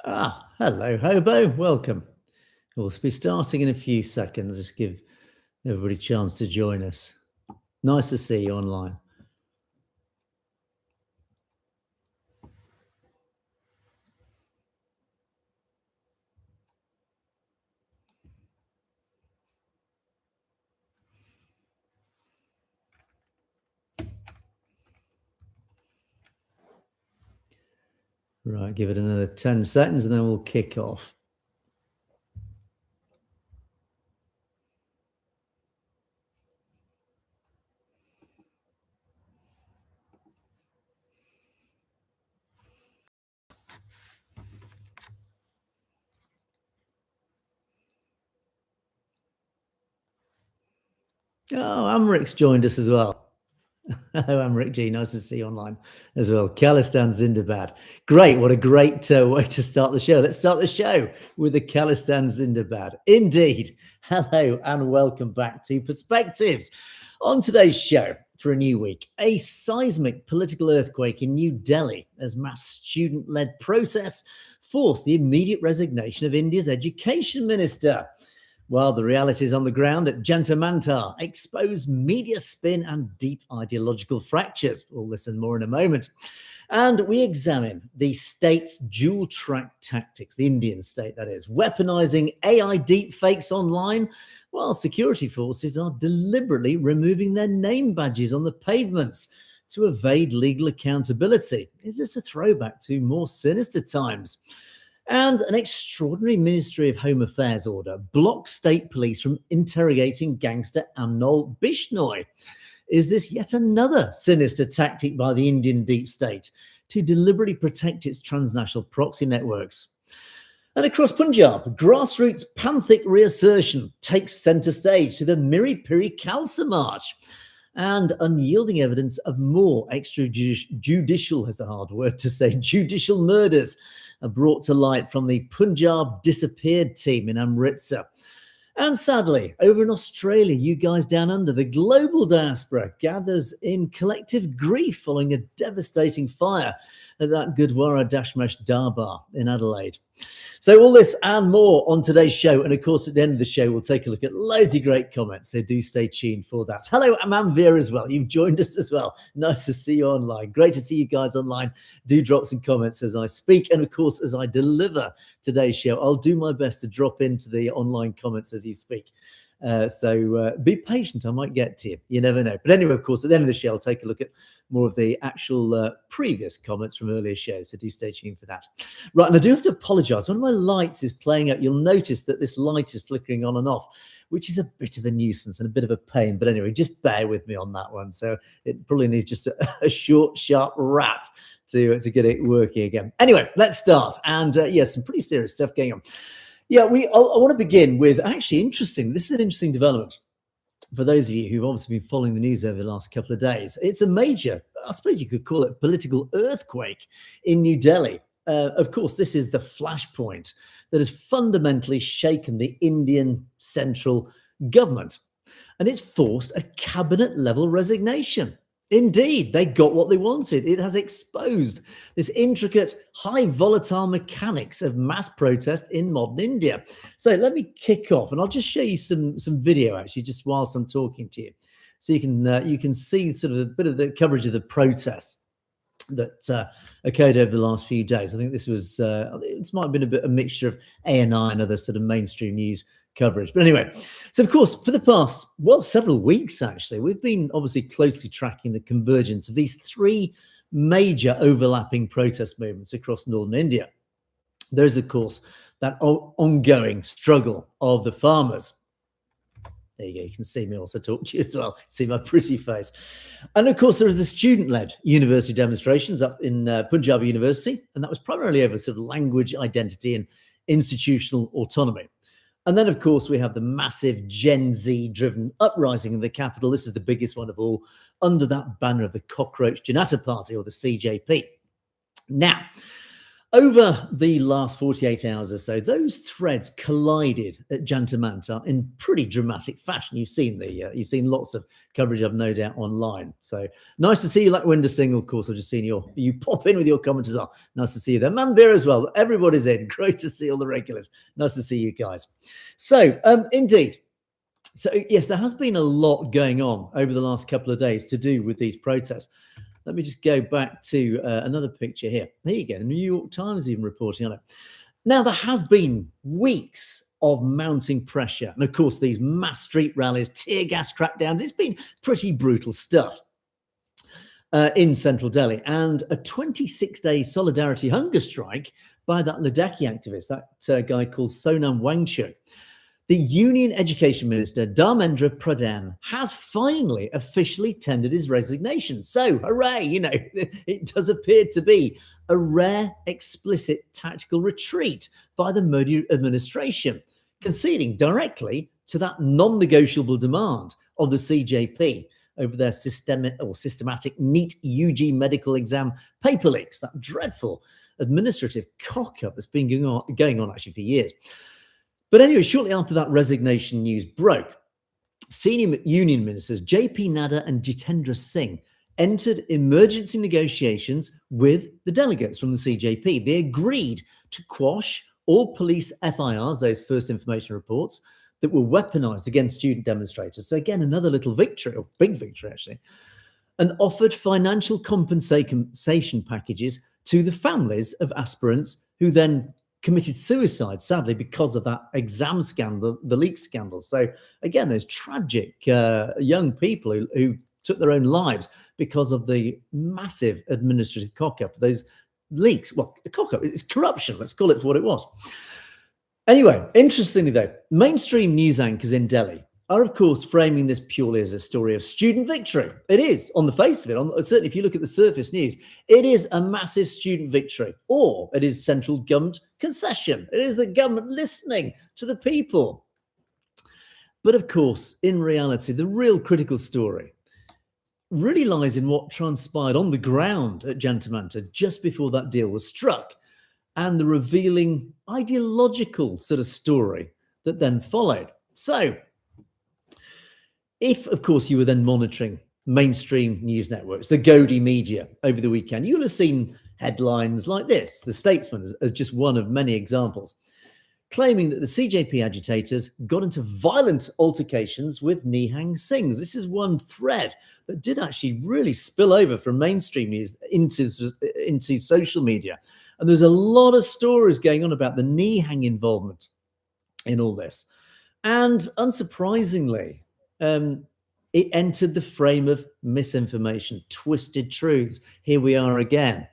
Hello, Hobo. Welcome. We'll be starting in a few seconds. Just give everybody a chance to join us. Nice to see you online. Right, give it another 10 seconds and then we'll kick off. Oh, Amric's joined us as well. Hello, Amric G. Nice to see you online as well. Khalistan Zindabad. Great. What a great way to start the show. Let's start the show with the Khalistan Zindabad. Indeed. Hello and welcome back to Perspectives. On today's show, for a new week, a seismic political earthquake in New Delhi as mass student-led protests forced the immediate resignation of India's education minister. While the realities on the ground at Jantar Mantar expose media spin and deep ideological fractures. We'll listen more in a moment. And we examine the state's dual track tactics, the Indian state that is, weaponizing AI deepfakes online, while security forces are deliberately removing their name badges on the pavements to evade legal accountability. Is this a throwback to more sinister times? And an extraordinary Ministry of Home Affairs order blocks state police from interrogating gangster Amnol Bishnoi. Is this yet another sinister tactic by the Indian deep state to deliberately protect its transnational proxy networks? And across Punjab, grassroots Panthic reassertion takes centre stage to the Miri Piri Khalsa March. And unyielding evidence of more extrajudicial, is a hard word to say, judicial murders are brought to light from the Punjab disappeared team in Amritsar. And sadly, over in Australia, you guys down under, the global diaspora gathers in collective grief following a devastating fire at that Gurdwara Dashmesh Darbar in Adelaide. So all this and more on today's show. And of course, at the end of the show, we'll take a look at loads of great comments. So do stay tuned for that. Hello, I'm Amvir as well. You've joined us as well. Nice to see you online. Great to see you guys online. Do drop some comments as I speak. And of course, as I deliver today's show, I'll do my best to drop into the online comments as you speak. So be patient. I might get to you. You never know. But anyway, of course, at the end of the show, I'll take a look at more of the actual previous comments from earlier shows. So do stay tuned for that. Right. And I do have to apologize. One of my lights is playing up. You'll notice that this light is flickering on and off, which is a bit of a nuisance and a bit of a pain. But anyway, just bear with me on that one. So it probably needs just a short, sharp wrap to get it working again. Anyway, let's start. And some pretty serious stuff going on. Yeah, I want to begin with actually interesting. This is an interesting development for those of you who've obviously been following the news over the last couple of days. It's a major, I suppose you could call it, political earthquake in New Delhi. Of course, this is the flashpoint that has fundamentally shaken the Indian central government, and it's forced a cabinet-level resignation. Indeed, they got what they wanted. It has exposed this intricate, high volatile mechanics of mass protest in modern India. So let me kick off, and I'll just show you some video actually, just whilst I'm talking to you, so you can see sort of a bit of the coverage of the protests that occurred over the last few days. I think this was it might have been a mixture of ANI and other sort of mainstream news coverage. But anyway, so of course, for the past, several weeks actually, we've been obviously closely tracking the convergence of these three major overlapping protest movements across northern India. There is, of course, that ongoing struggle of the farmers. There you go. You can see me also talk to you as well. See my pretty face. And of course, there is the student-led university demonstrations up in Punjab University. And that was primarily over sort of language identity and institutional autonomy. And then, of course, we have the massive Gen Z-driven uprising in the capital. This is the biggest one of all, under that banner of the Cockroach Janata Party, or the CJP. Now, Over the last 48 hours or so, those threads collided at Jantamanta in pretty dramatic fashion. You've seen you've seen lots of coverage, I've no doubt, online. So nice to see you, Lakwinder Singh. Of course, I've just seen you pop in with your comments as well. Nice to see you there, Manbir as well. Everybody's in. Great to see all the regulars. Nice to see you guys. So, indeed. So yes, there has been a lot going on over the last couple of days to do with these protests. Let me just go back to another picture here. There you go. The New York Times even reporting on it. Now, there has been weeks of mounting pressure. And of course, these mass street rallies, tear gas crackdowns, it's been pretty brutal stuff in central Delhi. And a 26-day solidarity hunger strike by that Ladakhi activist, that guy called Sonam Wangchuk. The Union Education Minister, Dharmendra Pradhan, has finally officially tendered his resignation. So, hooray, it does appear to be a rare, explicit tactical retreat by the Modi administration, conceding directly to that non-negotiable demand of the CJP over their systematic NEET UG medical exam paper leaks, that dreadful administrative cock-up that's been going on actually for years. But anyway, shortly after that resignation news broke, senior union ministers JP Nadda and Jitendra Singh entered emergency negotiations with the delegates from the CJP. They agreed to quash all police FIRs, those first information reports, that were weaponized against student demonstrators. So again, another little victory, or big victory actually, and offered financial compensation packages to the families of aspirants who then committed suicide, sadly, because of that exam scandal, the leak scandal. So again, those tragic young people who took their own lives because of the massive administrative cock-up, those leaks. Well, the cock-up, it's corruption. Let's call it for what it was. Anyway, interestingly though, mainstream news anchors in Delhi are, of course, framing this purely as a story of student victory. It is, on the face of it. Certainly, if you look at the surface news, it is a massive student victory, or it is central government concession. It is the government listening to the people. But of course, in reality, the real critical story really lies in what transpired on the ground at Jantamanta just before that deal was struck, and the revealing ideological sort of story that then followed. So, if, of course, you were then monitoring mainstream news networks, the Godi media over the weekend, you'll have seen headlines like this, The Statesman as just one of many examples, claiming that the CJP agitators got into violent altercations with Nihang Singhs. This is one thread that did actually really spill over from mainstream news into social media. And there's a lot of stories going on about the Nihang involvement in all this. And unsurprisingly, it entered the frame of misinformation, twisted truths. Here we are again.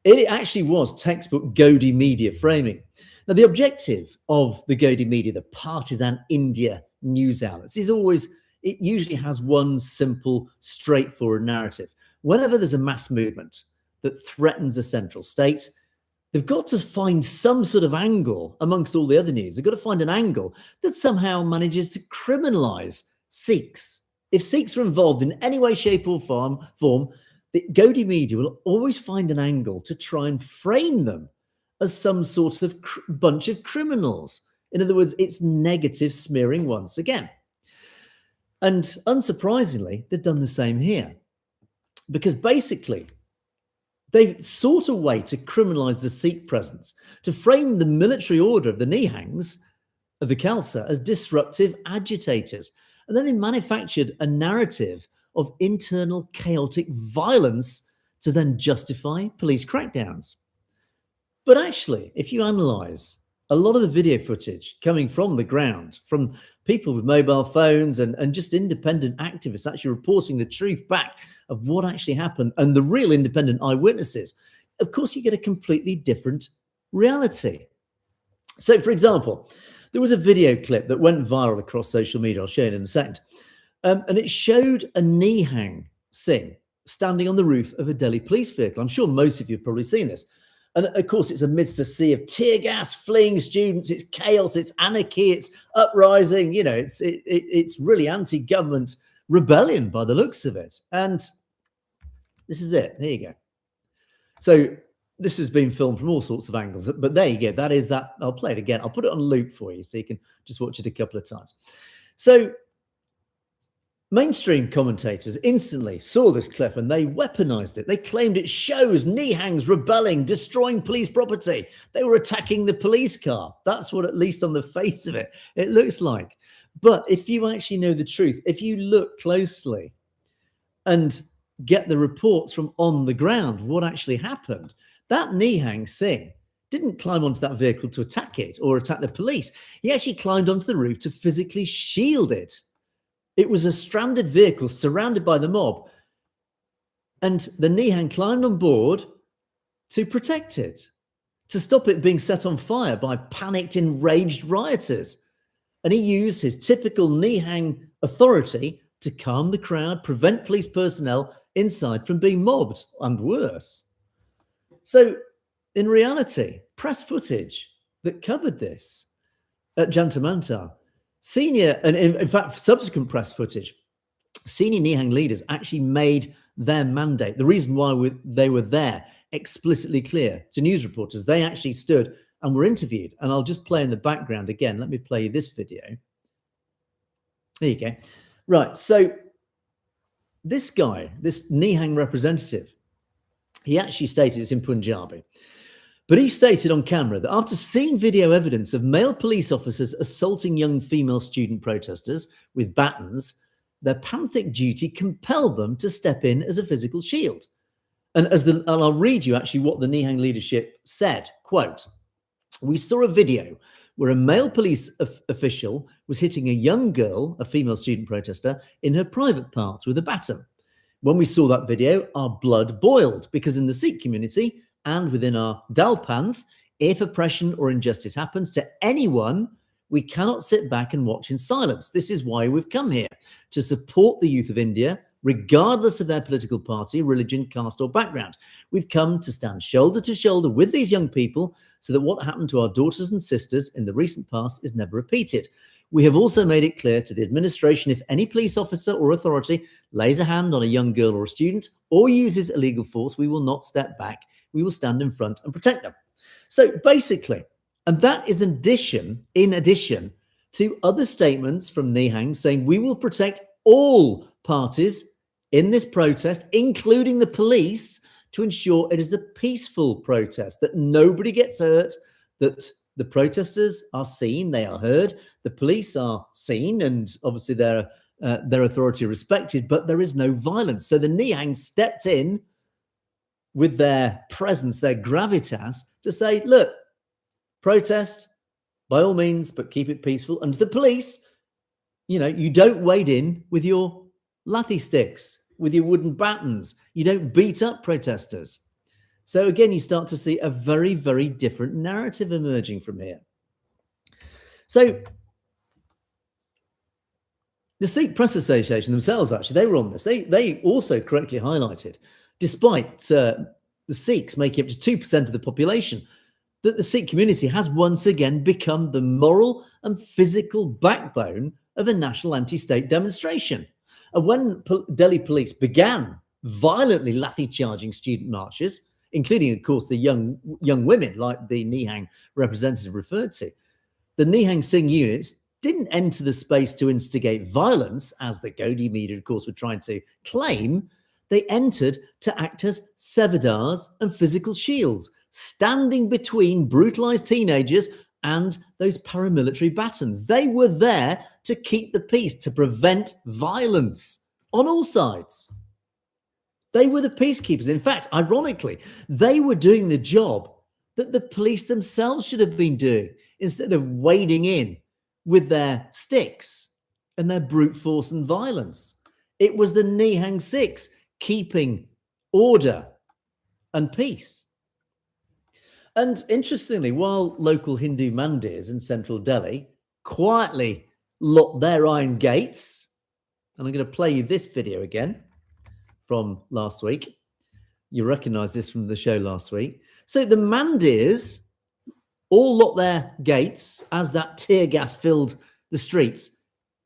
It actually was textbook Godi media framing. Now, the objective of the Godi media, the partisan India news outlets, it usually has one simple, straightforward narrative. Whenever there's a mass movement that threatens a central state, they've got to find some sort of angle amongst all the other news. They've got to find an angle that somehow manages to criminalize Sikhs. If Sikhs are involved in any way, shape or form, the Godi media will always find an angle to try and frame them as some sort of bunch of criminals. In other words, it's negative smearing once again. And unsurprisingly, they've done the same here. Because basically, they sought a way to criminalize the Sikh presence, to frame the military order of the Nihangs, of the Khalsa, as disruptive agitators. And then they manufactured a narrative of internal chaotic violence to then justify police crackdowns. But actually, if you analyze a lot of the video footage coming from the ground, from people with mobile phones and just independent activists actually reporting the truth back of what actually happened and the real independent eyewitnesses, of course, you get a completely different reality. So, for example, there was a video clip that went viral across social media. I'll show you in a second. And it showed a Nihang Singh standing on the roof of a Delhi police vehicle. I'm sure most of you have probably seen this. And of course, it's amidst a sea of tear gas, fleeing students. It's chaos, it's anarchy, it's uprising. You know, it's really anti-government rebellion by the looks of it. And this is it. Here you go. So this has been filmed from all sorts of angles, but there you go. That is that. I'll play it again. I'll put it on loop for you so you can just watch it a couple of times. So mainstream commentators instantly saw this clip and they weaponized it. They claimed it shows Nihangs rebelling, destroying police property. They were attacking the police car. That's what, at least on the face of it, it looks like. But if you actually know the truth, if you look closely and get the reports from on the ground, what actually happened, that Nihang Singh didn't climb onto that vehicle to attack it or attack the police. He actually climbed onto the roof to physically shield it. It was a stranded vehicle surrounded by the mob. And the Nihang climbed on board to protect it, to stop it being set on fire by panicked, enraged rioters. And he used his typical Nihang authority to calm the crowd, prevent police personnel inside from being mobbed, and worse. So, in reality, press footage that covered this at Jantamantar, senior, and in fact, subsequent press footage, senior Nihang leaders actually made their mandate, the reason why they were there, explicitly clear to news reporters. They actually stood and were interviewed. And I'll just play in the background again. Let me play you this video. There you go. Right, so this guy, this Nihang representative, he actually stated, it's in Punjabi, but he stated on camera that after seeing video evidence of male police officers assaulting young female student protesters with batons, their panthic duty compelled them to step in as a physical shield. And I'll read you actually what the Nihang leadership said, quote, "We saw a video where a male police official was hitting a young girl, a female student protester, in her private parts with a baton. When we saw that video, our blood boiled, because in the Sikh community and within our Dalpanth, if oppression or injustice happens to anyone, we cannot sit back and watch in silence. This is why we've come here, to support the youth of India, regardless of their political party, religion, caste or background. We've come to stand shoulder to shoulder with these young people so that what happened to our daughters and sisters in the recent past is never repeated. We have also made it clear to the administration, if any police officer or authority lays a hand on a young girl or a student or uses illegal force, we will not step back. We will stand in front and protect them." So basically, and that is in addition to other statements from Nihang saying we will protect all parties in this protest, including the police, to ensure it is a peaceful protest, that nobody gets hurt, that the protesters are seen, they are heard, the police are seen, and obviously their authority respected, but there is no violence. So the Nihang stepped in with their presence, their gravitas, to say, look, protest by all means, but keep it peaceful. And the police, you don't wade in with your lathi sticks, with your wooden batons. You don't beat up protesters. So again, you start to see a very, very different narrative emerging from here. So the Sikh Press Association themselves, actually, they were on this. They also correctly highlighted, despite the Sikhs making up to 2% of the population, that the Sikh community has once again become the moral and physical backbone of a national anti-state demonstration. And when Delhi police began violently lathi charging student marches, including, of course, the young women, like the Nihang representative referred to, the Nihang Singh units didn't enter the space to instigate violence, as the Godi media, of course, were trying to claim. They entered to act as sevadars and physical shields, standing between brutalized teenagers and those paramilitary batons. They were there to keep the peace, to prevent violence on all sides. They were the peacekeepers. In fact, ironically, they were doing the job that the police themselves should have been doing, instead of wading in with their sticks and their brute force and violence. It was the Nihang Sikhs keeping order and peace. And interestingly, while local Hindu mandirs in central Delhi quietly locked their iron gates, and I'm going to play you this video again from last week. You recognize this from the show last week. So the mandirs all locked their gates as that tear gas filled the streets,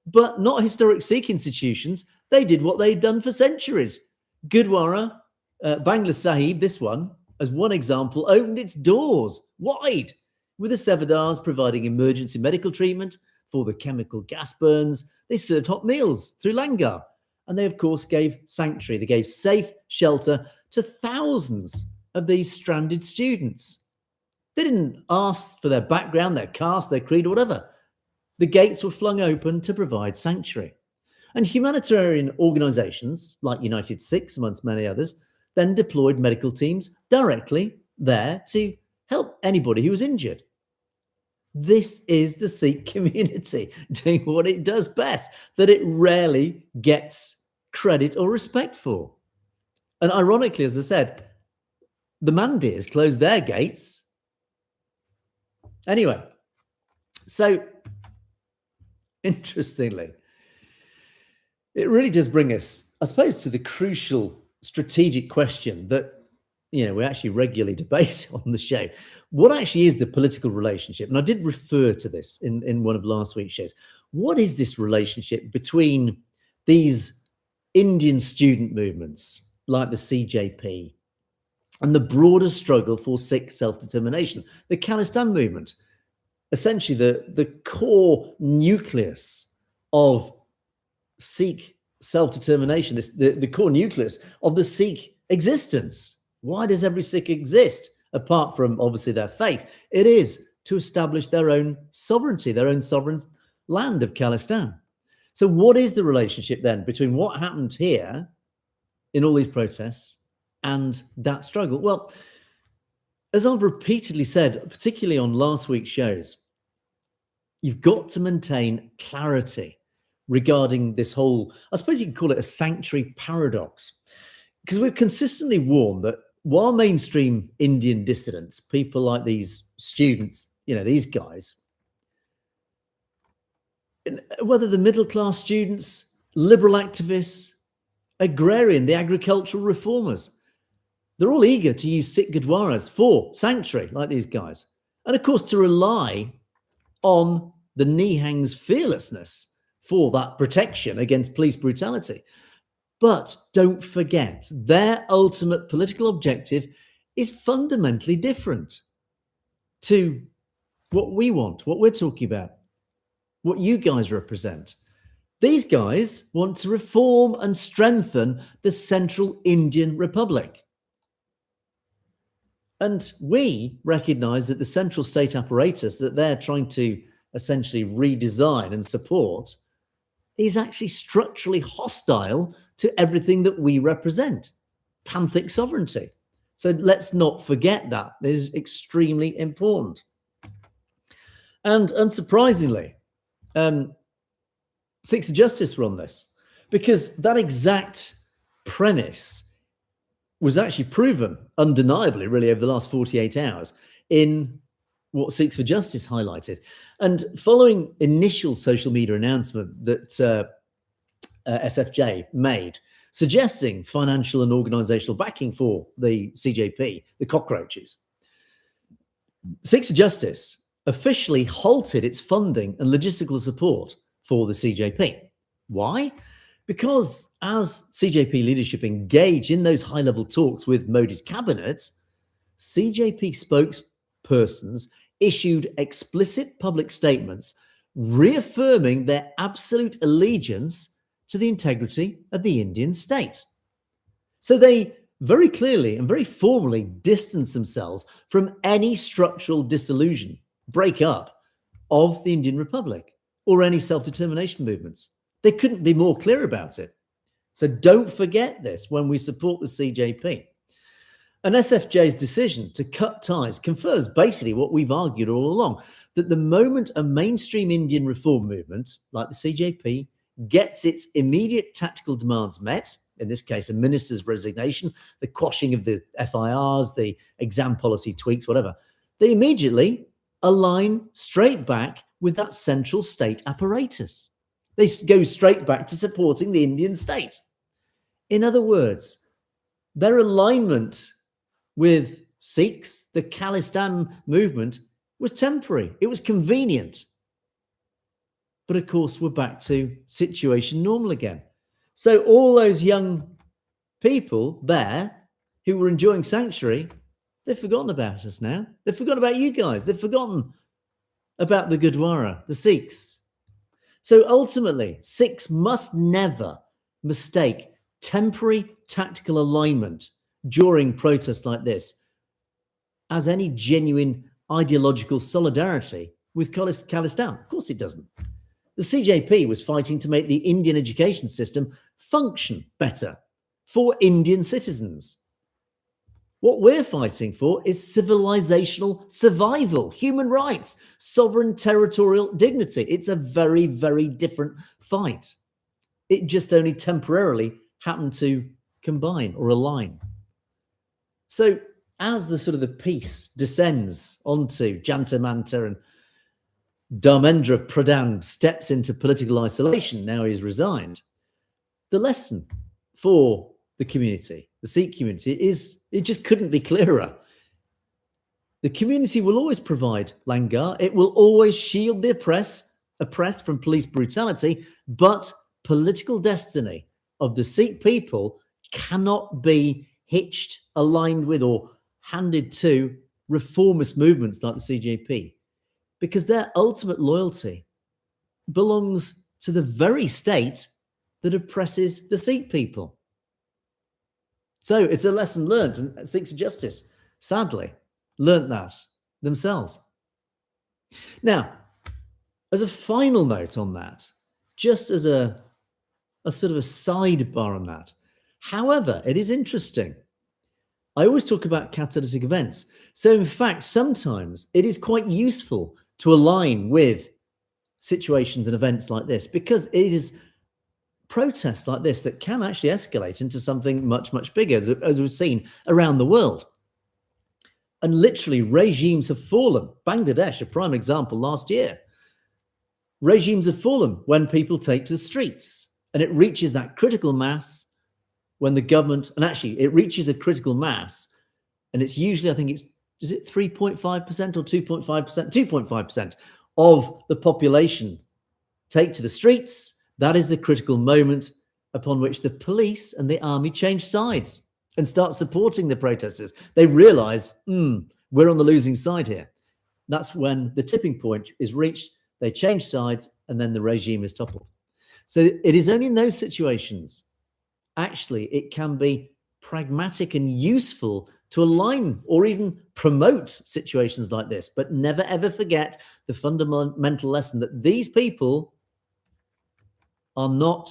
but not historic Sikh institutions. They did what they'd done for centuries. Gurdwara, Bangla Sahib, this one, as one example, opened its doors wide, with the Sevadars providing emergency medical treatment for the chemical gas burns. They served hot meals through Langar. And they, of course, gave sanctuary. They gave safe shelter to thousands of these stranded students. They didn't ask for their background, their caste, their creed, or whatever. The gates were flung open to provide sanctuary. And humanitarian organisations, like United Sikhs, amongst many others, then deployed medical teams directly there to help anybody who was injured. This is the Sikh community doing what it does best, that it rarely gets credit or respect for. And ironically, as I said, the Mandirs closed their gates. Anyway, so interestingly, it really does bring us, I suppose, to the crucial strategic question that we actually regularly debate on the show. What actually is the political relationship? And I did refer to this in one of last week's shows. What is this relationship between these Indian student movements like the CJP and the broader struggle for Sikh self-determination, the Khalistan movement, essentially the core nucleus of Sikh self-determination, the core nucleus of the Sikh existence? Why does every Sikh exist, apart from obviously their faith? It is to establish their own sovereignty, their own sovereign land of Khalistan. So what is the relationship then between what happened here in all these protests and that struggle? Well, as I've repeatedly said, particularly on last week's shows, you've got to maintain clarity regarding this whole, I suppose you could call it a sanctuary paradox, because we've consistently warned that while mainstream Indian dissidents, people like these students, these guys, whether the middle-class students, liberal activists, agrarian, the agricultural reformers, they're all eager to use Sikh Gurdwaras for sanctuary, like these guys. And of course, to rely on the Nihang's fearlessness for that protection against police brutality. But don't forget, their ultimate political objective is fundamentally different to what we want, what we're talking about, what you guys represent. These guys want to reform and strengthen the Central Indian Republic. And we recognise that the central state apparatus that they're trying to essentially redesign and support is actually structurally hostile to everything that we represent, Panthic sovereignty. So let's not forget that. It is extremely important. And unsurprisingly, Sikhs of Justice were on this, because that exact premise was actually proven undeniably, really, over the last 48 hours in what Sikhs for Justice highlighted. And following initial social media announcement that SFJ made, suggesting financial and organisational backing for the CJP, the cockroaches, Sikhs for Justice officially halted its funding and logistical support for the CJP. Why? Because as CJP leadership engaged in those high-level talks with Modi's cabinet, CJP spokespersons issued explicit public statements reaffirming their absolute allegiance to the integrity of the Indian state. So they very clearly and very formally distanced themselves from any structural dissolution, breakup of the Indian Republic or any self-determination movements. They couldn't be more clear about it. So don't forget this when we support the CJP. And SFJ's decision to cut ties confirms basically what we've argued all along, that the moment a mainstream Indian reform movement like the CJP gets its immediate tactical demands met, in this case, a minister's resignation, the quashing of the FIRs, the exam policy tweaks, whatever, they immediately align straight back with that central state apparatus. They go straight back to supporting the Indian state. In other words, their alignment with Sikhs, the Khalistan movement, was temporary. It was convenient. But of course, we're back to situation normal again. So all those young people there who were enjoying sanctuary They've forgotten about us now. They've forgotten about you guys. They've forgotten about the Gurdwara, the Sikhs. So ultimately, Sikhs must never mistake temporary tactical alignment during protests like this as any genuine ideological solidarity with Khalistan. Of course it doesn't. The CJP was fighting to make the Indian education system function better for Indian citizens. What we're fighting for is civilizational survival, human rights, sovereign territorial dignity. It's a very, very different fight. It just only temporarily happened to combine or align. So as the peace descends onto Jantar Mantar and Dharmendra Pradhan steps into political isolation, now he's resigned, the lesson for the community, the Sikh community, it just couldn't be clearer. The community will always provide langar. It will always shield the oppressed from police brutality, but political destiny of the Sikh people cannot be hitched, aligned with, or handed to reformist movements like the CJP, because their ultimate loyalty belongs to the very state that oppresses the Sikh people. So it's a lesson learned, and Sikhs for Justice, sadly, learnt that themselves. Now, as a final note on that, just as a sort of a sidebar on that, however, it is interesting. I always talk about catalytic events. So in fact, sometimes it is quite useful to align with situations and events like this, because it is protests like this that can actually escalate into something much, much bigger, as we've seen around the world. And literally regimes have fallen. Bangladesh, a prime example last year. Regimes have fallen when people take to the streets, and it reaches that critical mass when the government, and actually it reaches a critical mass, and it's usually, I think is it 3.5% or 2.5%? 2.5% of the population take to the streets. That is the critical moment upon which the police and the army change sides and start supporting the protesters. They realize, we're on the losing side here. That's when the tipping point is reached. They change sides, and then the regime is toppled. So it is only in those situations, actually, it can be pragmatic and useful to align or even promote situations like this. But never, ever forget the fundamental lesson that these people are not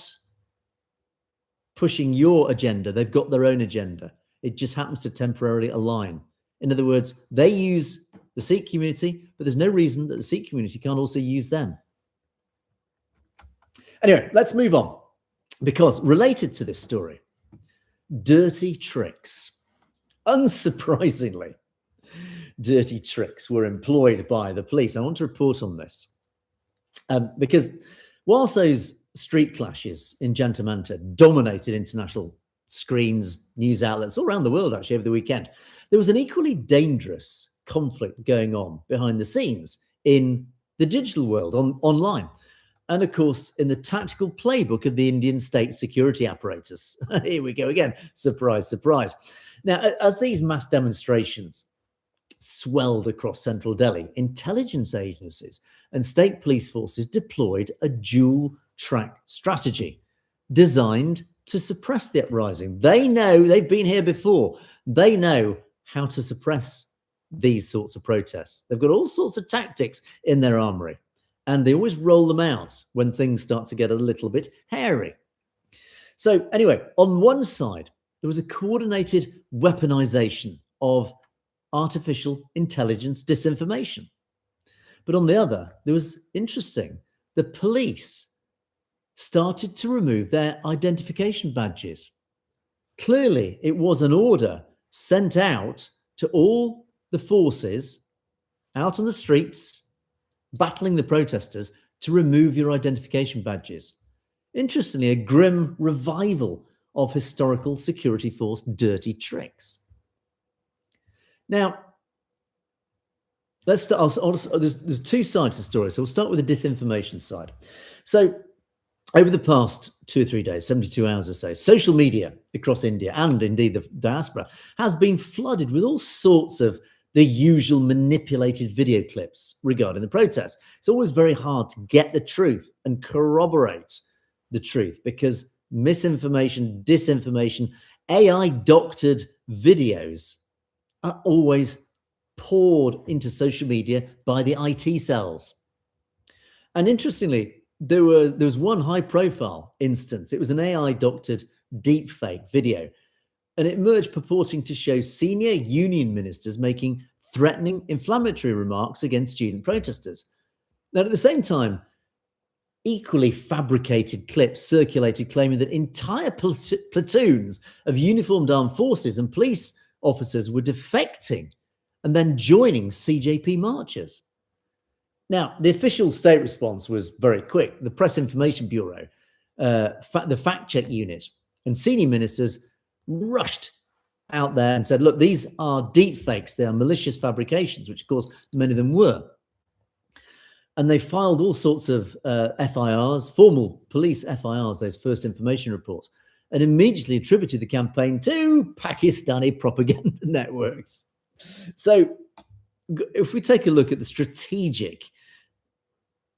pushing your agenda. They've got their own agenda. It just happens to temporarily align. In other words, they use the Sikh community, but there's no reason that the Sikh community can't also use them. Anyway, let's move on, because related to this story, dirty tricks. Unsurprisingly, dirty tricks were employed by the police. I want to report on this because whilst those street clashes in Jantar Mantar dominated international screens, news outlets all around the world, actually, over the weekend, there was an equally dangerous conflict going on behind the scenes in the digital world, online. And of course, in the tactical playbook of the Indian state security apparatus. Here we go again. Surprise, surprise. Now, as these mass demonstrations swelled across central Delhi, intelligence agencies and state police forces deployed a dual-track strategy designed to suppress the uprising. They know, they've been here before. They know how to suppress these sorts of protests. They've got all sorts of tactics in their armory, and they always roll them out when things start to get a little bit hairy. So anyway, on one side, there was a coordinated weaponization of artificial intelligence disinformation. But on the other, there was interesting, the police started to remove their identification badges. Clearly, it was an order sent out to all the forces out on the streets, battling the protesters, to remove your identification badges. Interestingly, a grim revival of historical security force dirty tricks. Now, let's start. There's two sides to the story. So we'll start with the disinformation side. So Over the past 2 or 3 days, 72 hours or so, social media across India and indeed the diaspora has been flooded with all sorts of the usual manipulated video clips regarding the protests. It's always very hard to get the truth and corroborate the truth because misinformation, disinformation, AI doctored videos are always poured into social media by the IT cells. And interestingly, there was one high-profile instance. It was an AI doctored deepfake video, and it emerged purporting to show senior union ministers making threatening, inflammatory remarks against student protesters. Now, at the same time, equally fabricated clips circulated claiming that entire platoons of uniformed armed forces and police officers were defecting and then joining CJP marchers. Now, the official state response was very quick. The Press Information Bureau, the fact-check unit, and senior ministers rushed out there and said, look, these are deep fakes. They are malicious fabrications, which, of course, many of them were. And they filed all sorts of FIRs, formal police FIRs, those first information reports, and immediately attributed the campaign to Pakistani propaganda networks. So if we take a look at the strategic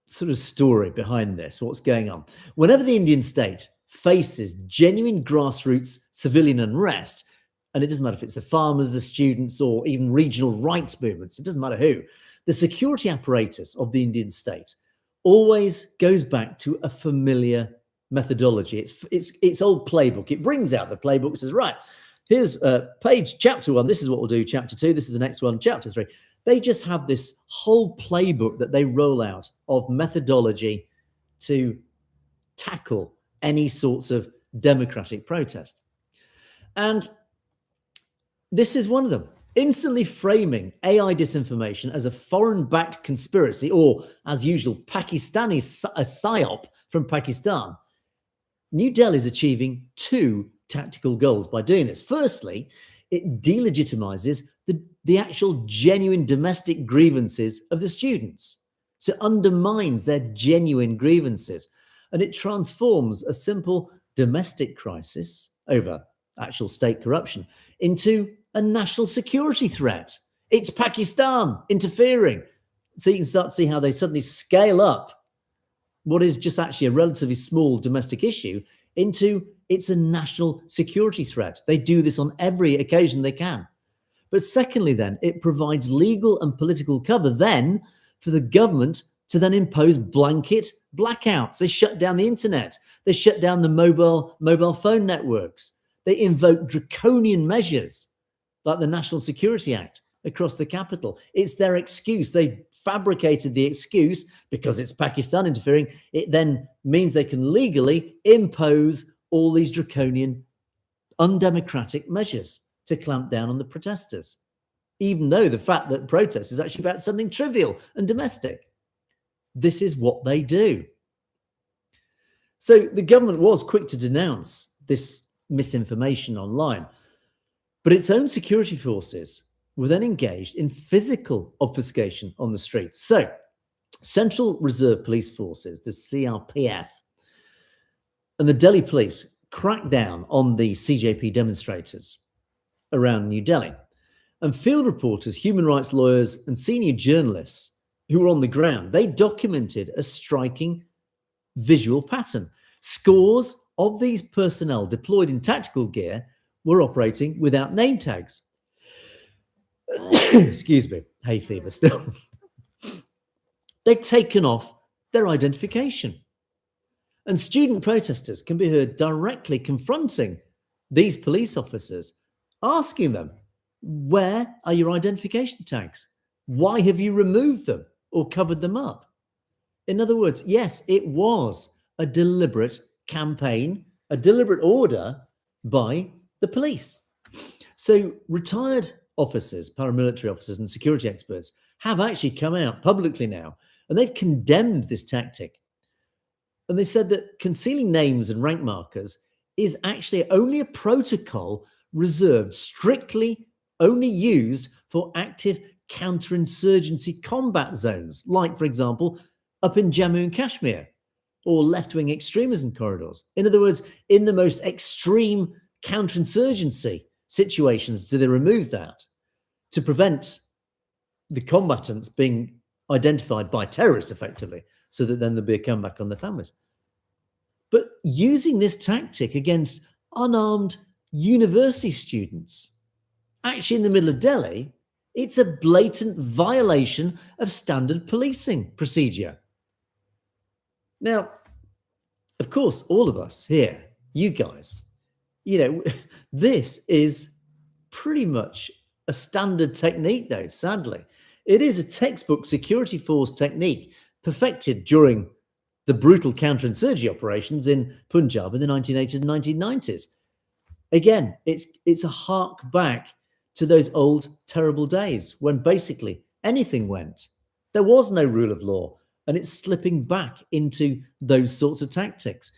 sort of story behind this, what's going on. Whenever the Indian state faces genuine grassroots civilian unrest, and it doesn't matter if it's the farmers, the students, or even regional rights movements, it doesn't matter who, the security apparatus of the Indian state always goes back to a familiar methodology. It's old playbook. It brings out the playbook, says, right, here's chapter 1, this is what we'll do, chapter 2, this is the next one, chapter 3. They just have this whole playbook that they roll out of methodology to tackle any sorts of democratic protest. And this is one of them. Instantly framing AI disinformation as a foreign-backed conspiracy, or, as usual, Pakistani psyop from Pakistan. New Delhi is achieving 2 tactical goals by doing this. Firstly, it delegitimizes the actual genuine domestic grievances of the students. So it undermines their genuine grievances. And it transforms a simple domestic crisis over actual state corruption into a national security threat. It's Pakistan interfering. So you can start to see how they suddenly scale up what is just actually a relatively small domestic issue into it's a national security threat. They do this on every occasion they can. But secondly, then, it provides legal and political cover then for the government to then impose blanket blackouts. They shut down the internet. They shut down the mobile phone networks. They invoke draconian measures like the National Security Act across the capital. It's their excuse. They fabricated the excuse because it's Pakistan interfering. It then means they can legally impose all these draconian, undemocratic measures to clamp down on the protesters, even though the fact that protest is actually about something trivial and domestic. This is what they do. So the government was quick to denounce this misinformation online, but its own security forces were then engaged in physical obfuscation on the streets. So Central Reserve Police Forces, the CRPF, and the Delhi police cracked down on the CJP demonstrators around New Delhi. And field reporters, human rights lawyers, and senior journalists who were on the ground, they documented a striking visual pattern. Scores of these personnel deployed in tactical gear were operating without name tags. Excuse me, hay fever still. They'd taken off their identification. And student protesters can be heard directly confronting these police officers, asking them, where are your identification tags? Why have you removed them or covered them up? In other words, yes, it was a deliberate campaign, a deliberate order by the police. So retired officers, paramilitary officers and security experts have actually come out publicly now and they've condemned this tactic. And they said that concealing names and rank markers is actually only a protocol reserved, strictly only used for active counterinsurgency combat zones, like, for example, up in Jammu and Kashmir. or left-wing extremism corridors. In other words, in the most extreme counterinsurgency situations, do they remove that to prevent the combatants being identified by terrorists effectively, so that then there'll be a comeback on their families. But using this tactic against unarmed university students, actually in the middle of Delhi, it's a blatant violation of standard policing procedure. Now, of course, all of us here, you guys, this is pretty much a standard technique, though, sadly. It is a textbook security force technique perfected during the brutal counterinsurgency operations in Punjab in the 1980s and 1990s. Again, it's a hark back to those old terrible days when basically anything went. There was no rule of law, and it's slipping back into those sorts of tactics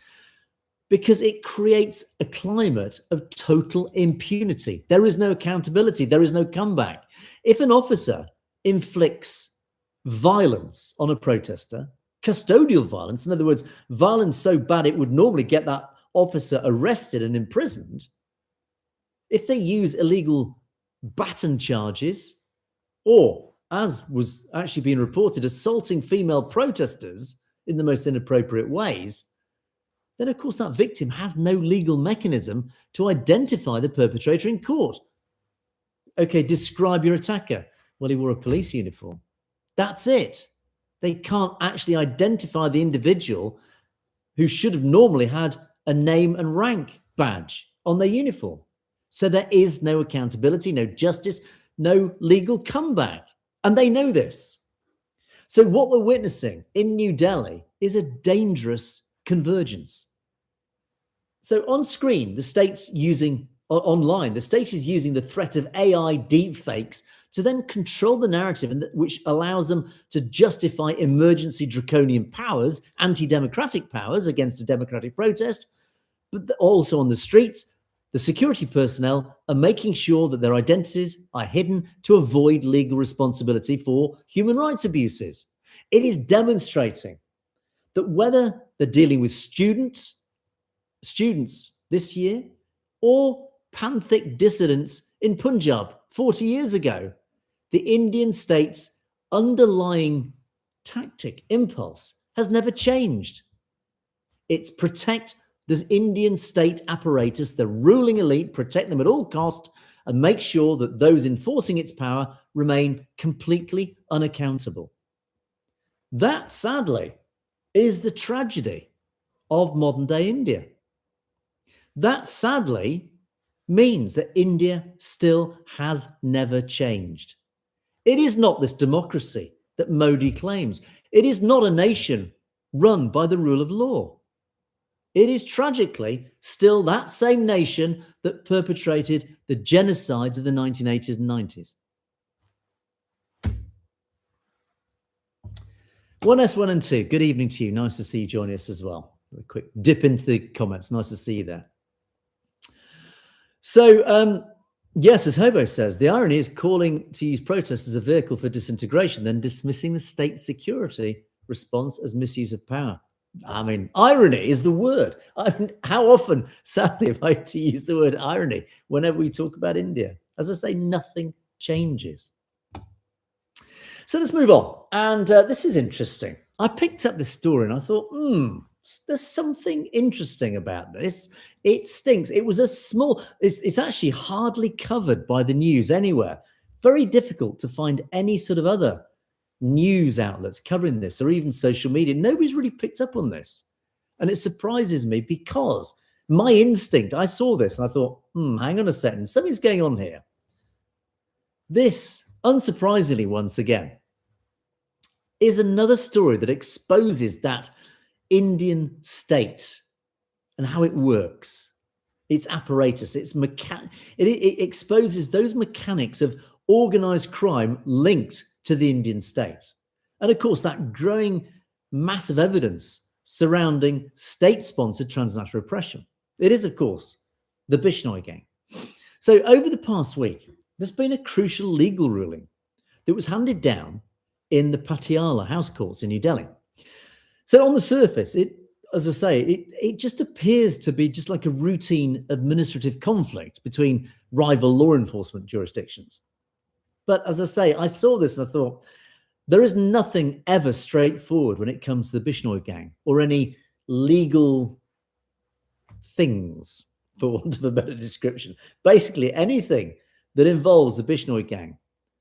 because it creates a climate of total impunity. There is no accountability. There is no comeback. If an officer inflicts violence on a protester, custodial violence, in other words, violence so bad it would normally get that officer arrested and imprisoned, if they use illegal baton charges, or, as was actually being reported, assaulting female protesters in the most inappropriate ways, then of course that victim has no legal mechanism to identify the perpetrator in court. Okay, describe your attacker. Well, he wore a police uniform. That's it. They can't actually identify the individual who should have normally had a name and rank badge on their uniform. So there is no accountability, no justice, no legal comeback. And they know this. So what we're witnessing in New Delhi is a dangerous convergence. So on screen, the state's using, online, the state is using the threat of AI deepfakes to then control the narrative, which allows them to justify emergency draconian powers, anti-democratic powers against a democratic protest. But also on the streets, the security personnel are making sure that their identities are hidden to avoid legal responsibility for human rights abuses. It is demonstrating that whether they're dealing with students this year or Panthic dissidents in Punjab 40 years ago, the Indian state's underlying tactic, impulse, has never changed. It's protect the Indian state apparatus, the ruling elite, protect them at all cost, and make sure that those enforcing its power remain completely unaccountable. That, sadly, is the tragedy of modern-day India. That, sadly, means that India still has never changed. It is not this democracy that Modi claims. It is not a nation run by the rule of law. It is tragically still that same nation that perpetrated the genocides of the 1980s and 90s. 1S1 and 2, good evening to you. Nice to see you joining us as well. A quick dip into the comments. Nice to see you there. So, yes, as Hobo says, the irony is calling to use protests as a vehicle for disintegration, then dismissing the state security response as misuse of power. I mean, irony is the word. I mean, how often, sadly, have I to use the word irony whenever we talk about India? As I say, nothing changes. So let's move on. And this is interesting. I picked up this story and I thought, there's something interesting about this. It stinks. It was a small, it's actually hardly covered by the news anywhere. Very difficult to find any sort of other news outlets covering this or even social media. Nobody's really picked up on this. And it surprises me because my instinct, I saw this and I thought, hang on a second, something's going on here. This, unsurprisingly, once again, is another story that exposes that Indian state and how it works, its apparatus, it exposes those mechanics of organized crime linked to the Indian state. And of course, that growing mass of evidence surrounding state-sponsored transnational oppression. It is, of course, the Bishnoi gang. So over the past week, there's been a crucial legal ruling that was handed down in the Patiala House Courts in New Delhi. So on the surface, it as I say, it just appears to be just like a routine administrative conflict between rival law enforcement jurisdictions. But as I say, I saw this and I thought, there is nothing ever straightforward when it comes to the Bishnoi gang or any legal things, for want of a better description. Basically, anything that involves the Bishnoi gang,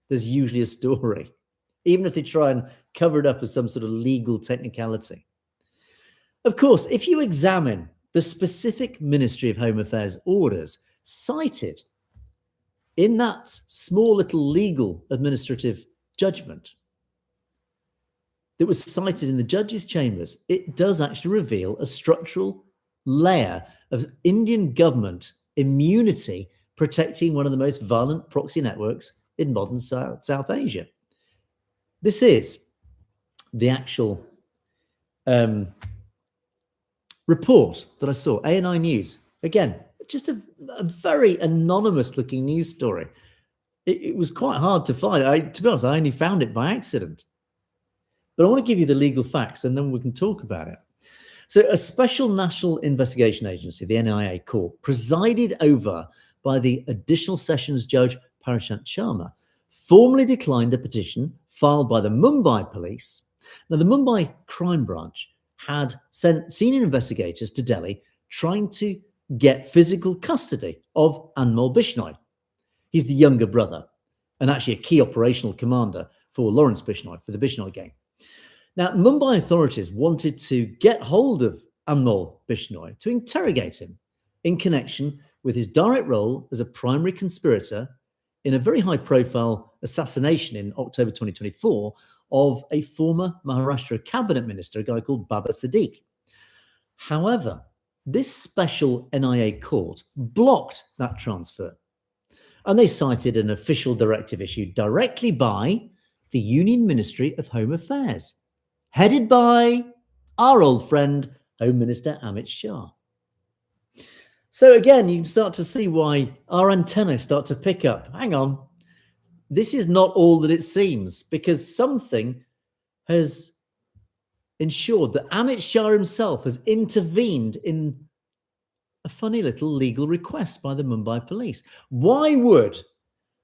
there's usually a story, even if they try and cover it up as some sort of legal technicality. Of course, if you examine the specific Ministry of Home Affairs orders cited in that small little legal administrative judgment that was cited in the judge's chambers, it does actually reveal a structural layer of Indian government immunity protecting one of the most violent proxy networks in modern South Asia. This is the actual report that I saw, ANI News. Again, just a very anonymous looking news story. It was quite hard to find. To be honest, I only found it by accident. But I want to give you the legal facts and then we can talk about it. So a special national investigation agency, the NIA court, presided over by the additional sessions judge Parashant Sharma, formally declined a petition filed by the Mumbai police. Now, the Mumbai crime branch had sent senior investigators to Delhi trying to get physical custody of Anmol Bishnoi. He's the younger brother and actually a key operational commander for Lawrence Bishnoi, for the Bishnoi gang. Now, Mumbai authorities wanted to get hold of Anmol Bishnoi to interrogate him in connection with his direct role as a primary conspirator in a very high-profile assassination in October 2024 of a former Maharashtra cabinet minister, a guy called Baba Siddique. However, this special NIA court blocked that transfer, and they cited an official directive issued directly by the Union Ministry of Home Affairs, headed by our old friend, Home Minister Amit Shah. So again, you can start to see why our antennae start to pick up. Hang on, this is not all that it seems, because something has ensured that Amit Shah himself has intervened in a funny little legal request by the Mumbai police. Why would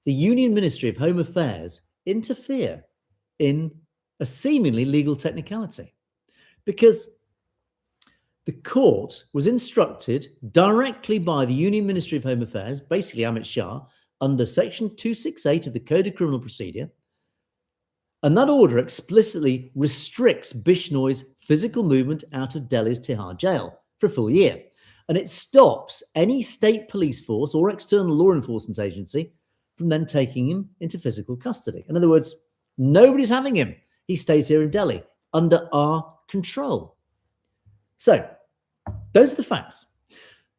the Union Ministry of Home Affairs interfere in a seemingly legal technicality? Because the court was instructed directly by the Union Ministry of Home Affairs, basically Amit Shah, under Section 268 of the Code of Criminal Procedure. And that order explicitly restricts Bishnoi's physical movement out of Delhi's Tihar jail for a full year. And it stops any state police force or external law enforcement agency from then taking him into physical custody. In other words, nobody's having him. He stays here in Delhi under our control. So those are the facts.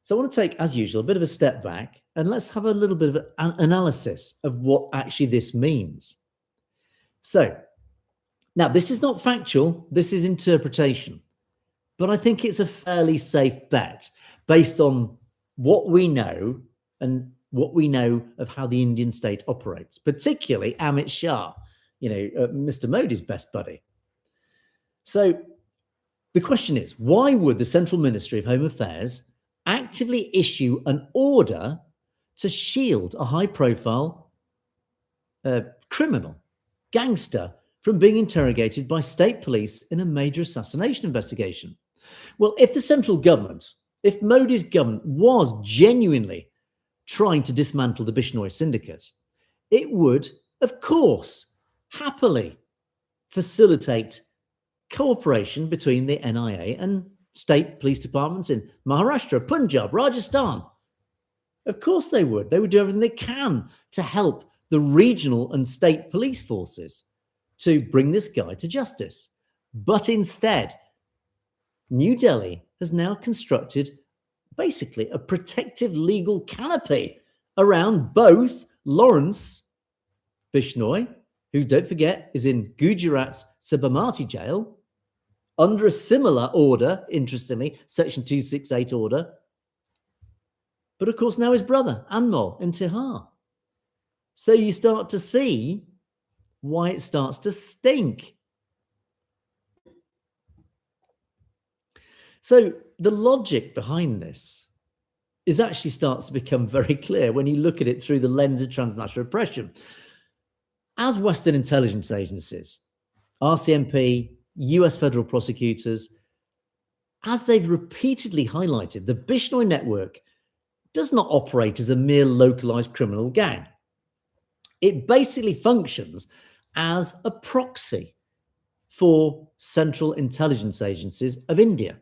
So I want to take, as usual, a bit of a step back and let's have a little bit of an analysis of what actually this means. So now this is not factual, this is interpretation, but I think it's a fairly safe bet based on what we know and what we know of how the Indian state operates, particularly Amit Shah, Mr. Modi's best buddy. So the question is, why would the Central Ministry of Home Affairs actively issue an order to shield a high-profile criminal, gangster, from being interrogated by state police in a major assassination investigation? Well, if the central government, if Modi's government was genuinely trying to dismantle the Bishnoi syndicate, it would, of course, happily facilitate cooperation between the NIA and state police departments in Maharashtra, Punjab, Rajasthan. Of course they would. They would do everything they can to help the regional and state police forces to bring this guy to justice. But instead, New Delhi has now constructed basically a protective legal canopy around both Lawrence Bishnoi, who, don't forget, is in Gujarat's Sabarmati jail, under a similar order, interestingly, Section 268 order, but of course now his brother, Anmol, in Tihar. So you start to see why it starts to stink. So the logic behind this is actually starts to become very clear when you look at it through the lens of transnational oppression. As Western intelligence agencies, RCMP, US federal prosecutors, as they've repeatedly highlighted, the Bishnoi network does not operate as a mere localized criminal gang. It basically functions as a proxy for central intelligence agencies of India.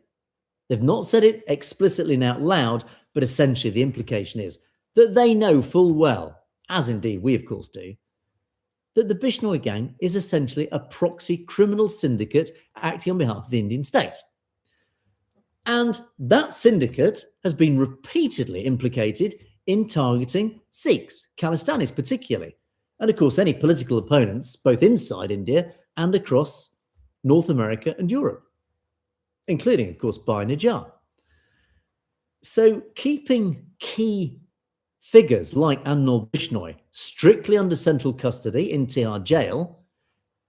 They've not said it explicitly and out loud, but essentially the implication is that they know full well, as indeed we of course do, that the Bishnoi gang is essentially a proxy criminal syndicate acting on behalf of the Indian state. And that syndicate has been repeatedly implicated in targeting Sikhs, Khalistanis particularly, and of course any political opponents both inside India and across North America and Europe, including, of course, by Najjar. So keeping key figures like Anmol Bishnoi strictly under central custody in Tihar jail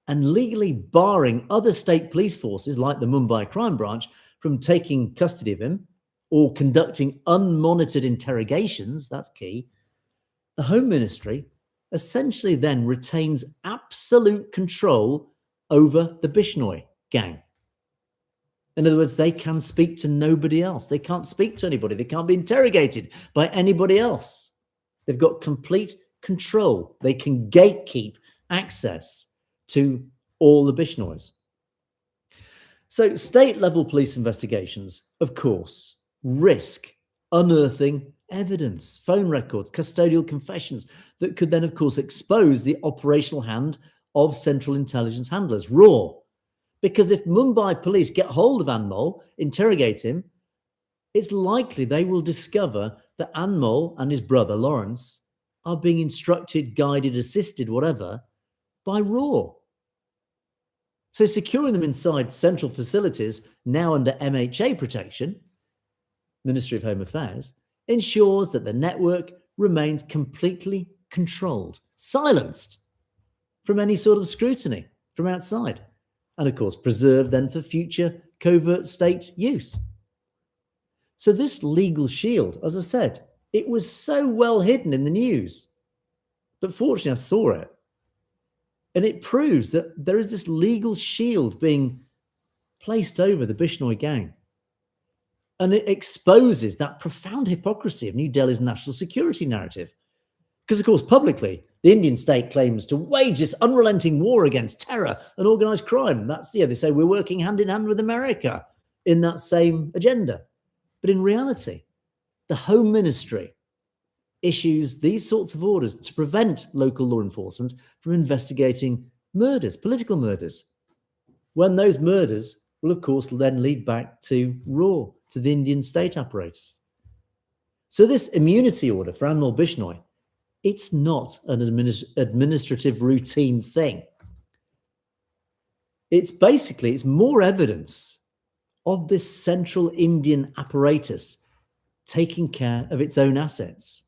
and legally barring other state police forces like the Mumbai Crime Branch from taking custody of him or conducting unmonitored interrogations, that's key, the Home Ministry essentially then retains absolute control over the Bishnoi gang. In other words, they can speak to nobody else. They can't speak to anybody. They can't be interrogated by anybody else. They've got complete control. They can gatekeep access to all the Bishnois. So state-level police investigations, of course, risk unearthing evidence, phone records, custodial confessions that could then, of course, expose the operational hand of central intelligence handlers, RAW. Because if Mumbai police get hold of Anmol, interrogate him, it's likely they will discover that Anmol and his brother Lawrence are being instructed, guided, assisted, whatever, by RAW. So securing them inside central facilities, now under MHA protection, Ministry of Home Affairs, ensures that the network remains completely controlled, silenced from any sort of scrutiny from outside. And of course, preserved then for future covert state use. So this legal shield, as I said, it was so well hidden in the news. But fortunately, I saw it. And it proves that there is this legal shield being placed over the Bishnoi gang. And it exposes that profound hypocrisy of New Delhi's national security narrative. Because, of course, publicly, the Indian state claims to wage this unrelenting war against terror and organised crime. That's, they say we're working hand in hand with America in that same agenda. But in reality, the Home Ministry issues these sorts of orders to prevent local law enforcement from investigating murders, political murders, when those murders will, of course, then lead back to RAW, to the Indian state apparatus. So this immunity order for Anmol Bishnoi, it's not an administrative routine thing. It's more evidence of this central Indian apparatus taking care of its own assets.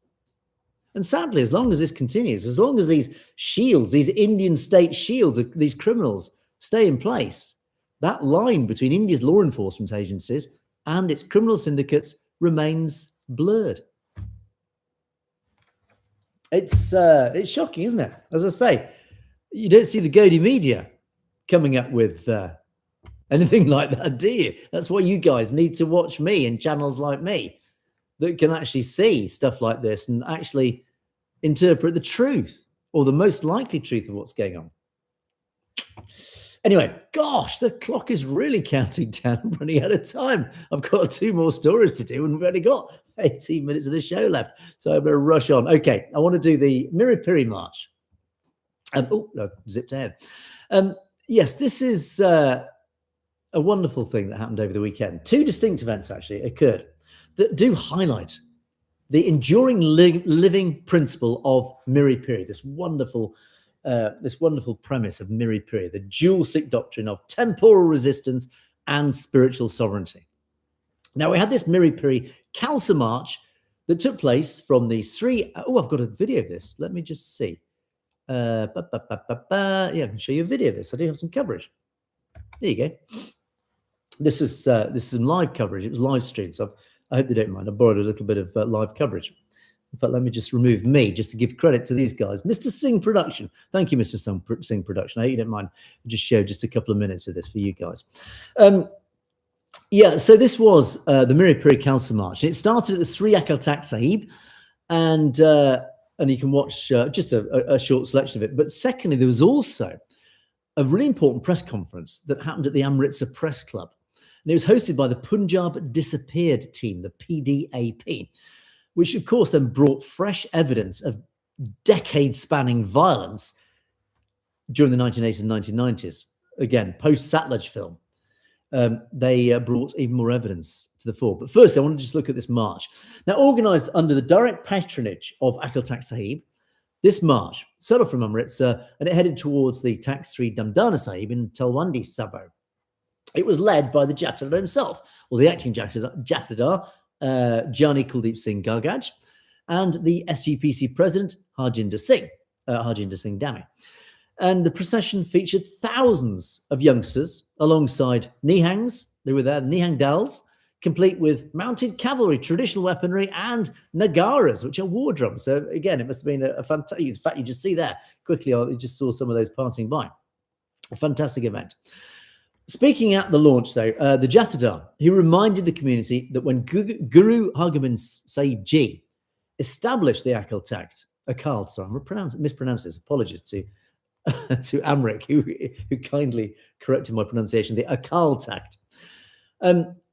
And sadly, as long as this continues, as long as these shields, these Indian state shields of these criminals stay in place, that line between India's law enforcement agencies and its criminal syndicates remains blurred. It's shocking, isn't it? As I say, you don't see the Godi media coming up with anything like that, do you? That's why you guys need to watch me and channels like me that can actually see stuff like this and actually interpret the truth or the most likely truth of what's going on. Anyway, gosh, the clock is really counting down. I'm running out of time. I've got 2 more stories to do and we've only got 18 minutes of the show left. So I better rush on. Okay, I want to do the Miri Piri March. Zipped ahead. Yes, this is a wonderful thing that happened over the weekend. 2 distinct events actually occurred that do highlight the enduring living principle of Miri Piri, this wonderful premise of Miri Piri, the dual Sikh doctrine of temporal resistance and spiritual sovereignty. Now, we had this Miri Piri Khalsa March that took place from the Sri... Oh, I've got a video of this. Let me just see. Yeah, I can show you a video of this. I do have some coverage. There you go. this is some live coverage. It was live streamed, so I hope they don't mind. I borrowed a little bit of live coverage. In fact, let me just remove me just to give credit to these guys. Mr. Singh Production. Thank you, Mr. Singh Production. I hope you don't mind. I just showed just a couple of minutes of this for you guys. Yeah, so this was the Miri Piri Khalsa March. It started at the Sri Akal Takht Sahib, and you can watch just a short selection of it. But secondly, there was also a really important press conference that happened at the Amritsar Press Club. And it was hosted by the Punjab Disappeared Team, the PDAP, which of course then brought fresh evidence of decade-spanning violence during the 1980s and 1990s. Again, post-Satluj film. They brought even more evidence to the fore. But first, I want to just look at this march. Now, organised under the direct patronage of Akal Takht Sahib, this march started from Amritsar and it headed towards the Takht Sri Damdana Sahib in Talwandi Sabo. It was led by the Jathedar himself, or the acting Jathedar, Jani Kuldeep Singh Gargaj, and the SGPC president, Harjinder Singh Dami. And the procession featured thousands of youngsters alongside Nihangs, they were there, the Nihang Dals, complete with mounted cavalry, traditional weaponry, and Nagaras, which are war drums. So again, it must have been a fantastic, in fact, you just see there quickly, you just saw some of those passing by. A fantastic event. Speaking at the launch, though, the Jathedar, he reminded the community that when Guru Hargobind Sahib Ji established the Akal Takht, sorry, I'm mispronounced this, apologies to Amrik, who kindly corrected my pronunciation, the Akal Takht.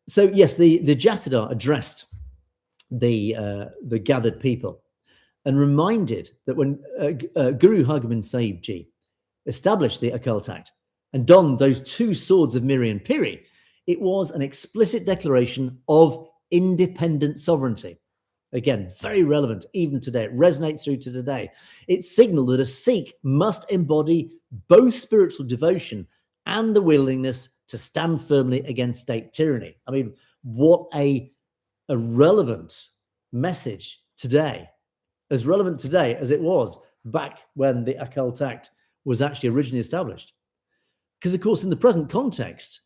So yes, the Jathedar addressed the gathered people and reminded that when Guru Hargobind Sahib Ji established the Akal Takht and donned those two swords of Miri and Piri, it was an explicit declaration of independent sovereignty. Again, very relevant even today. It resonates through to today. It signaled that a Sikh must embody both spiritual devotion and the willingness to stand firmly against state tyranny. I mean, what a relevant message today, as relevant today as it was back when the Akal Takht was actually originally established. Because, of course, in the present context,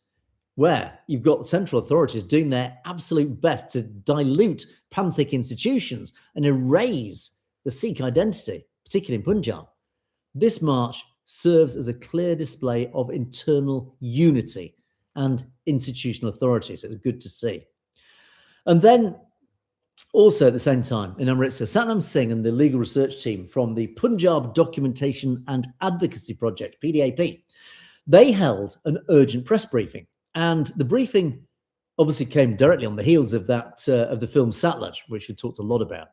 where you've got central authorities doing their absolute best to dilute Panthic institutions and erase the Sikh identity, particularly in Punjab, this march serves as a clear display of internal unity and institutional authority. So it's good to see. And then also at the same time in Amritsar, Satnam Singh and the legal research team from the Punjab Documentation and Advocacy Project, PDAP, they held an urgent press briefing. And the briefing obviously came directly on the heels of that, of the film Satluj, which we talked a lot about.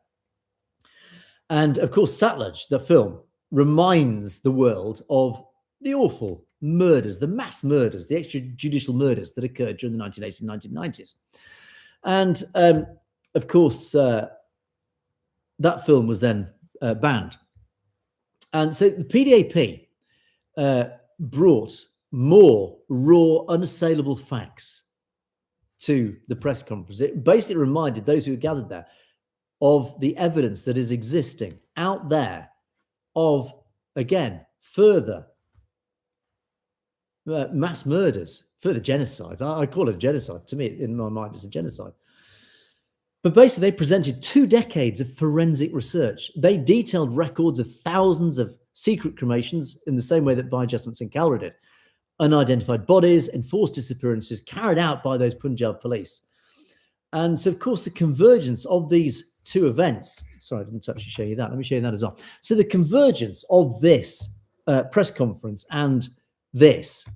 And of course, Satluj, the film, reminds the world of the awful murders, the mass murders, the extrajudicial murders that occurred during the 1980s and 1990s. And of course, that film was then banned. And so the PDAP brought more raw, unassailable facts to the press conference. It basically reminded those who gathered there of the evidence that is existing out there of, again, further mass murders, further genocides. I call it a genocide. To me, in my mind, it's a genocide. But basically, they presented 2 decades of forensic research. They detailed records of thousands of secret cremations in the same way that Bhai Jaswant Singh Kalra did. Unidentified bodies, enforced disappearances carried out by those Punjab police. And so, of course, the convergence of these 2 events, sorry, I didn't actually show you that. Let me show you that as well. So the convergence of this press conference and this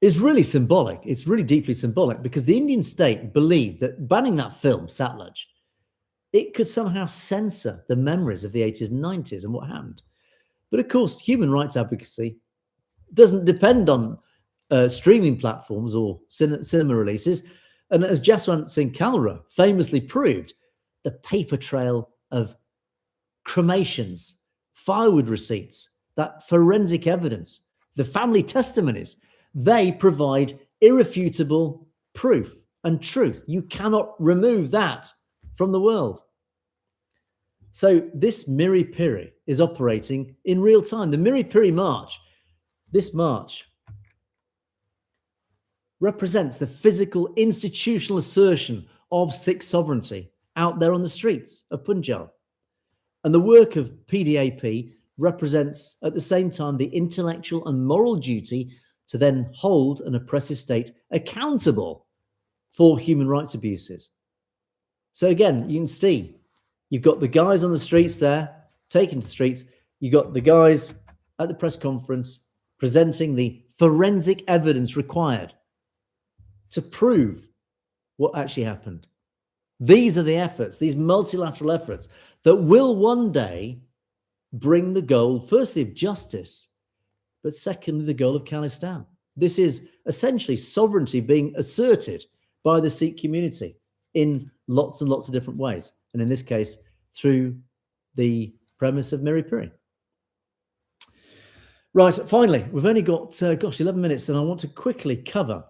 is really symbolic. It's really deeply symbolic because the Indian state believed that banning that film, Satluj, it could somehow censor the memories of the 80s and 90s and what happened. But of course, human rights advocacy doesn't depend on streaming platforms or cinema releases. And as Jaswant Singh Kalra famously proved, the paper trail of cremations, firewood receipts, that forensic evidence, the family testimonies, they provide irrefutable proof and truth. You cannot remove that from the world. So this Miri Piri is operating in real time. The Miri Piri March, this march, represents the physical institutional assertion of Sikh sovereignty out there on the streets of Punjab. And the work of PDAP represents at the same time the intellectual and moral duty to then hold an oppressive state accountable for human rights abuses. So again, you can see, you've got the guys on the streets there, taking to the streets. You've got the guys at the press conference presenting the forensic evidence required to prove what actually happened. These are the efforts, these multilateral efforts that will one day bring the goal, firstly, of justice, but secondly, the goal of Khalistan. This is essentially sovereignty being asserted by the Sikh community in lots and lots of different ways. And in this case, through the premise of Miri Puri. Right, finally, we've only got, 11 minutes, and I want to quickly cover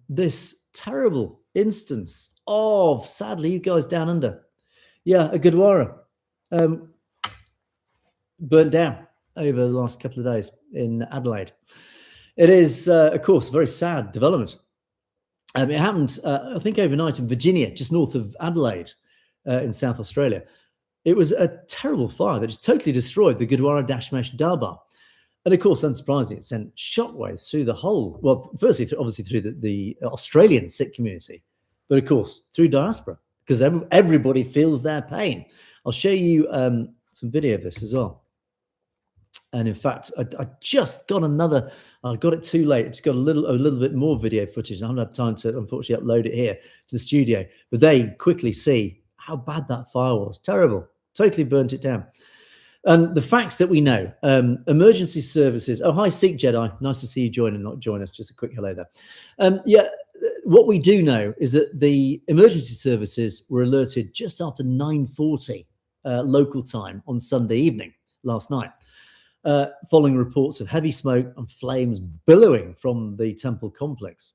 this terrible instance of, sadly, you guys down under. Yeah, a Gurdwara burnt down over the last couple of days in Adelaide. It is, of course, a very sad development. It happened, I think, overnight in Virginia, just north of Adelaide in South Australia. It was a terrible fire that just totally destroyed the Gurdwara Dashmesh Darbar. And of course, unsurprisingly, it sent shockwaves through the whole, well, firstly, obviously through the Australian Sikh community, but of course, through diaspora, because everybody feels their pain. I'll show you some video of this as well. And in fact, I just got another, I got it too late. I just got a little bit more video footage. I haven't had time to, unfortunately, upload it here to the studio. But they quickly see how bad that fire was. Terrible. Totally burnt it down. And the facts that we know, emergency services. Oh, hi, Sikh Jedi. Nice to see you join us. Just a quick hello there. Yeah, what we do know is that the emergency services were alerted just after 9:40 local time on Sunday evening last night, following reports of heavy smoke and flames billowing from the temple complex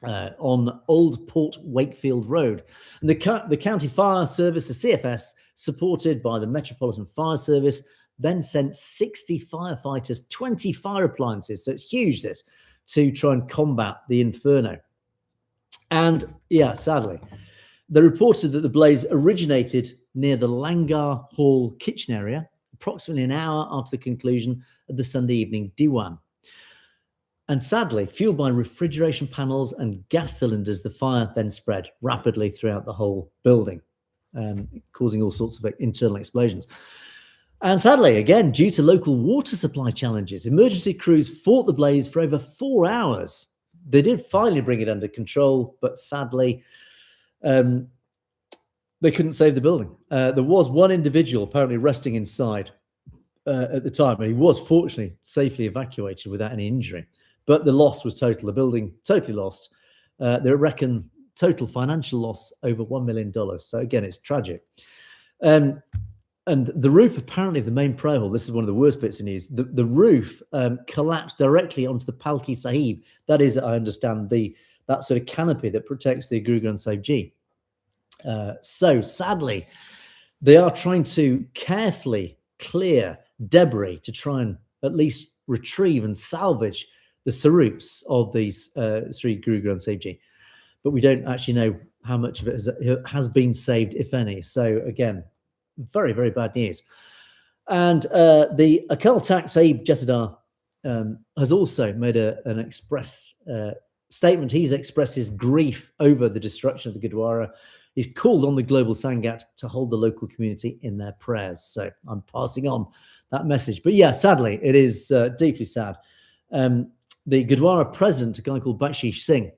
on Old Port Wakefield Road. And the County Fire Service, the CFS, supported by the Metropolitan Fire Service, then sent 60 firefighters, 20 fire appliances, so it's huge this, to try and combat the inferno. And yeah, sadly, they reported that the blaze originated near the Langar Hall kitchen area, approximately an hour after the conclusion of the Sunday evening Diwan. And sadly, fueled by refrigeration panels and gas cylinders, the fire then spread rapidly throughout the whole building, causing all sorts of internal explosions. And sadly, again, due to local water supply challenges, emergency crews fought the blaze for over 4 hours. They did finally bring it under control, but sadly, they couldn't save the building. There was one individual apparently resting inside at the time, and he was fortunately safely evacuated without any injury. But the loss was total. The building totally lost. They reckon total financial loss over $1 million. So again, it's tragic. And the roof, apparently the main prayer hall, this is one of the worst bits of news, the roof collapsed directly onto the Palki Sahib. That is, I understand, that sort of canopy that protects the Guru Granth Sahib Ji. So sadly, they are trying to carefully clear debris to try and at least retrieve and salvage the sarups of these Sri Guru Granth Sahib Ji. But we don't actually know how much of it has been saved, if any. So again, very, very bad news. And the Akal Takht Sahib Jethedar has also made an express statement. He's expressed his grief over the destruction of the Gurdwara. He's called on the global Sangat to hold the local community in their prayers. So I'm passing on that message. But yeah, sadly, it is deeply sad. The Gurdwara president, a guy called Bakshish Singh,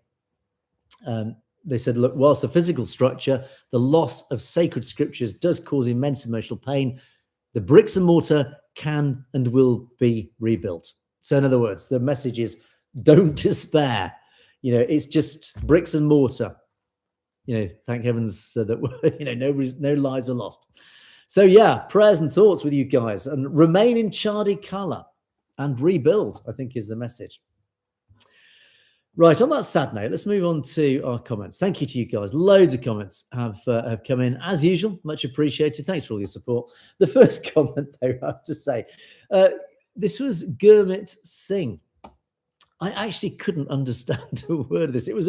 they said, look, whilst the physical structure, the loss of sacred scriptures does cause immense emotional pain, the bricks and mortar can and will be rebuilt. So in other words, the message is don't despair. You know, it's just bricks and mortar. You know, thank heavens that, you know, no lives are lost. So yeah, prayers and thoughts with you guys, and remain in Chardi Kala and rebuild, I think, is the message. Right, on that sad note, let's move on to our comments. Thank you to you guys. Loads of comments have come in, as usual. Much appreciated. Thanks for all your support. The first comment, though, I have to say, this was Gurmit Singh. I actually couldn't understand a word of this. It was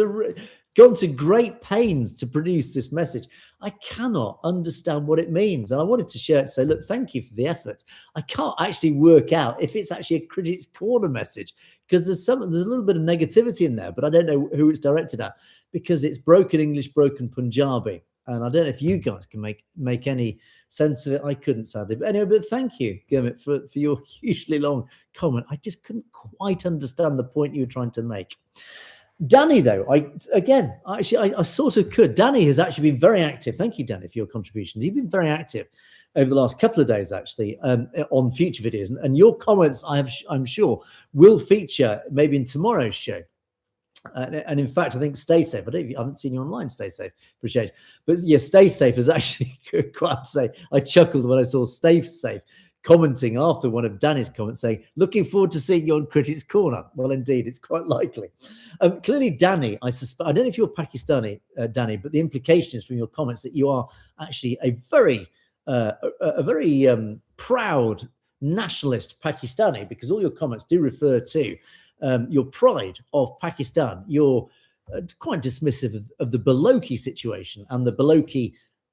gone to great pains to produce this message. I cannot understand what it means. And I wanted to share it to say, look, thank you for the effort. I can't actually work out if it's actually a Critics Corner message, because there's a little bit of negativity in there, but I don't know who it's directed at, because it's broken English, broken Punjabi. And I don't know if you guys can make any sense of it. I couldn't, sadly. But anyway, but thank you, Gurmit, for your hugely long comment. I just couldn't quite understand the point you were trying to make. Danny, though, I sort of could. Danny has actually been very active. Thank you, Danny, for your contributions. You've been very active over the last couple of days, actually, on future videos. And your comments, I'm sure, will feature maybe in tomorrow's show. And in fact, I think Stay Safe, I haven't seen you online, Stay Safe, appreciate it. But yeah, Stay Safe is actually quite to say, I chuckled when I saw Stay Safe commenting after one of Danny's comments saying, looking forward to seeing you on Critics Corner. Well, indeed, it's quite likely. Clearly, Danny, I don't know if you're Pakistani, Danny, but the implication is from your comments that you are actually a very proud nationalist Pakistani, because all your comments do refer to your pride of Pakistan. You're quite dismissive of the Balochi situation and the Balochi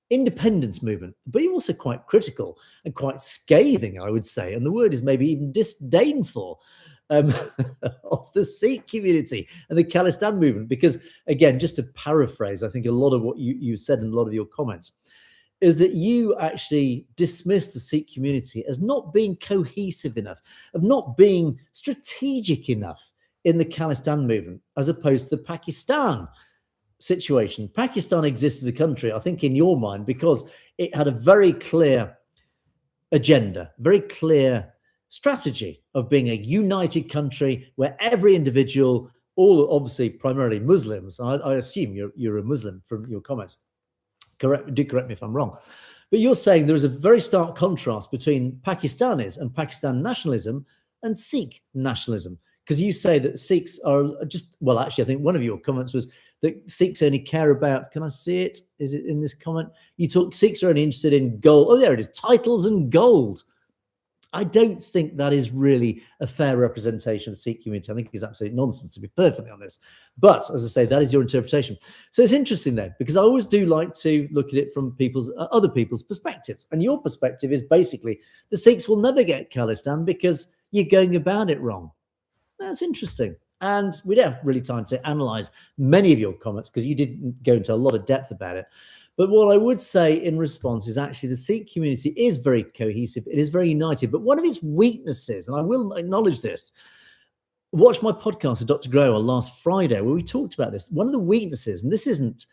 independence movement, but you're also quite critical and quite scathing, I would say, and the word is maybe even disdainful of the Sikh community and the Khalistan movement, because, again, just to paraphrase, I think a lot of what you said in a lot of your comments is that you actually dismiss the Sikh community as not being cohesive enough, of not being strategic enough in the Khalistan movement, as opposed to the Pakistan situation. Pakistan exists as a country, I think, in your mind, because it had a very clear agenda, very clear strategy of being a united country where every individual, all obviously primarily Muslims, I assume you're a Muslim from your comments, correct me if I'm wrong, but you're saying there is a very stark contrast between Pakistanis and Pakistan nationalism and Sikh nationalism, because you say that Sikhs are just, well, actually, I think one of your comments was that Sikhs only care about, can I see it? Is it in this comment? You talk, Sikhs are only interested in gold. Oh, there it is, titles and gold. I don't think that is really a fair representation of the Sikh community. I think it's absolute nonsense, to be perfectly honest. But as I say, that is your interpretation. So it's interesting then, because I always do like to look at it from other people's perspectives. And your perspective is basically the Sikhs will never get Khalistan because you're going about it wrong. That's interesting. And we don't have really time to analyze many of your comments because you didn't go into a lot of depth about it. But what I would say in response is actually the Sikh community is very cohesive. It is very united. But one of its weaknesses, and I will acknowledge this, watch my podcast with Dr. Grower last Friday where we talked about this. One of the weaknesses, and this isn't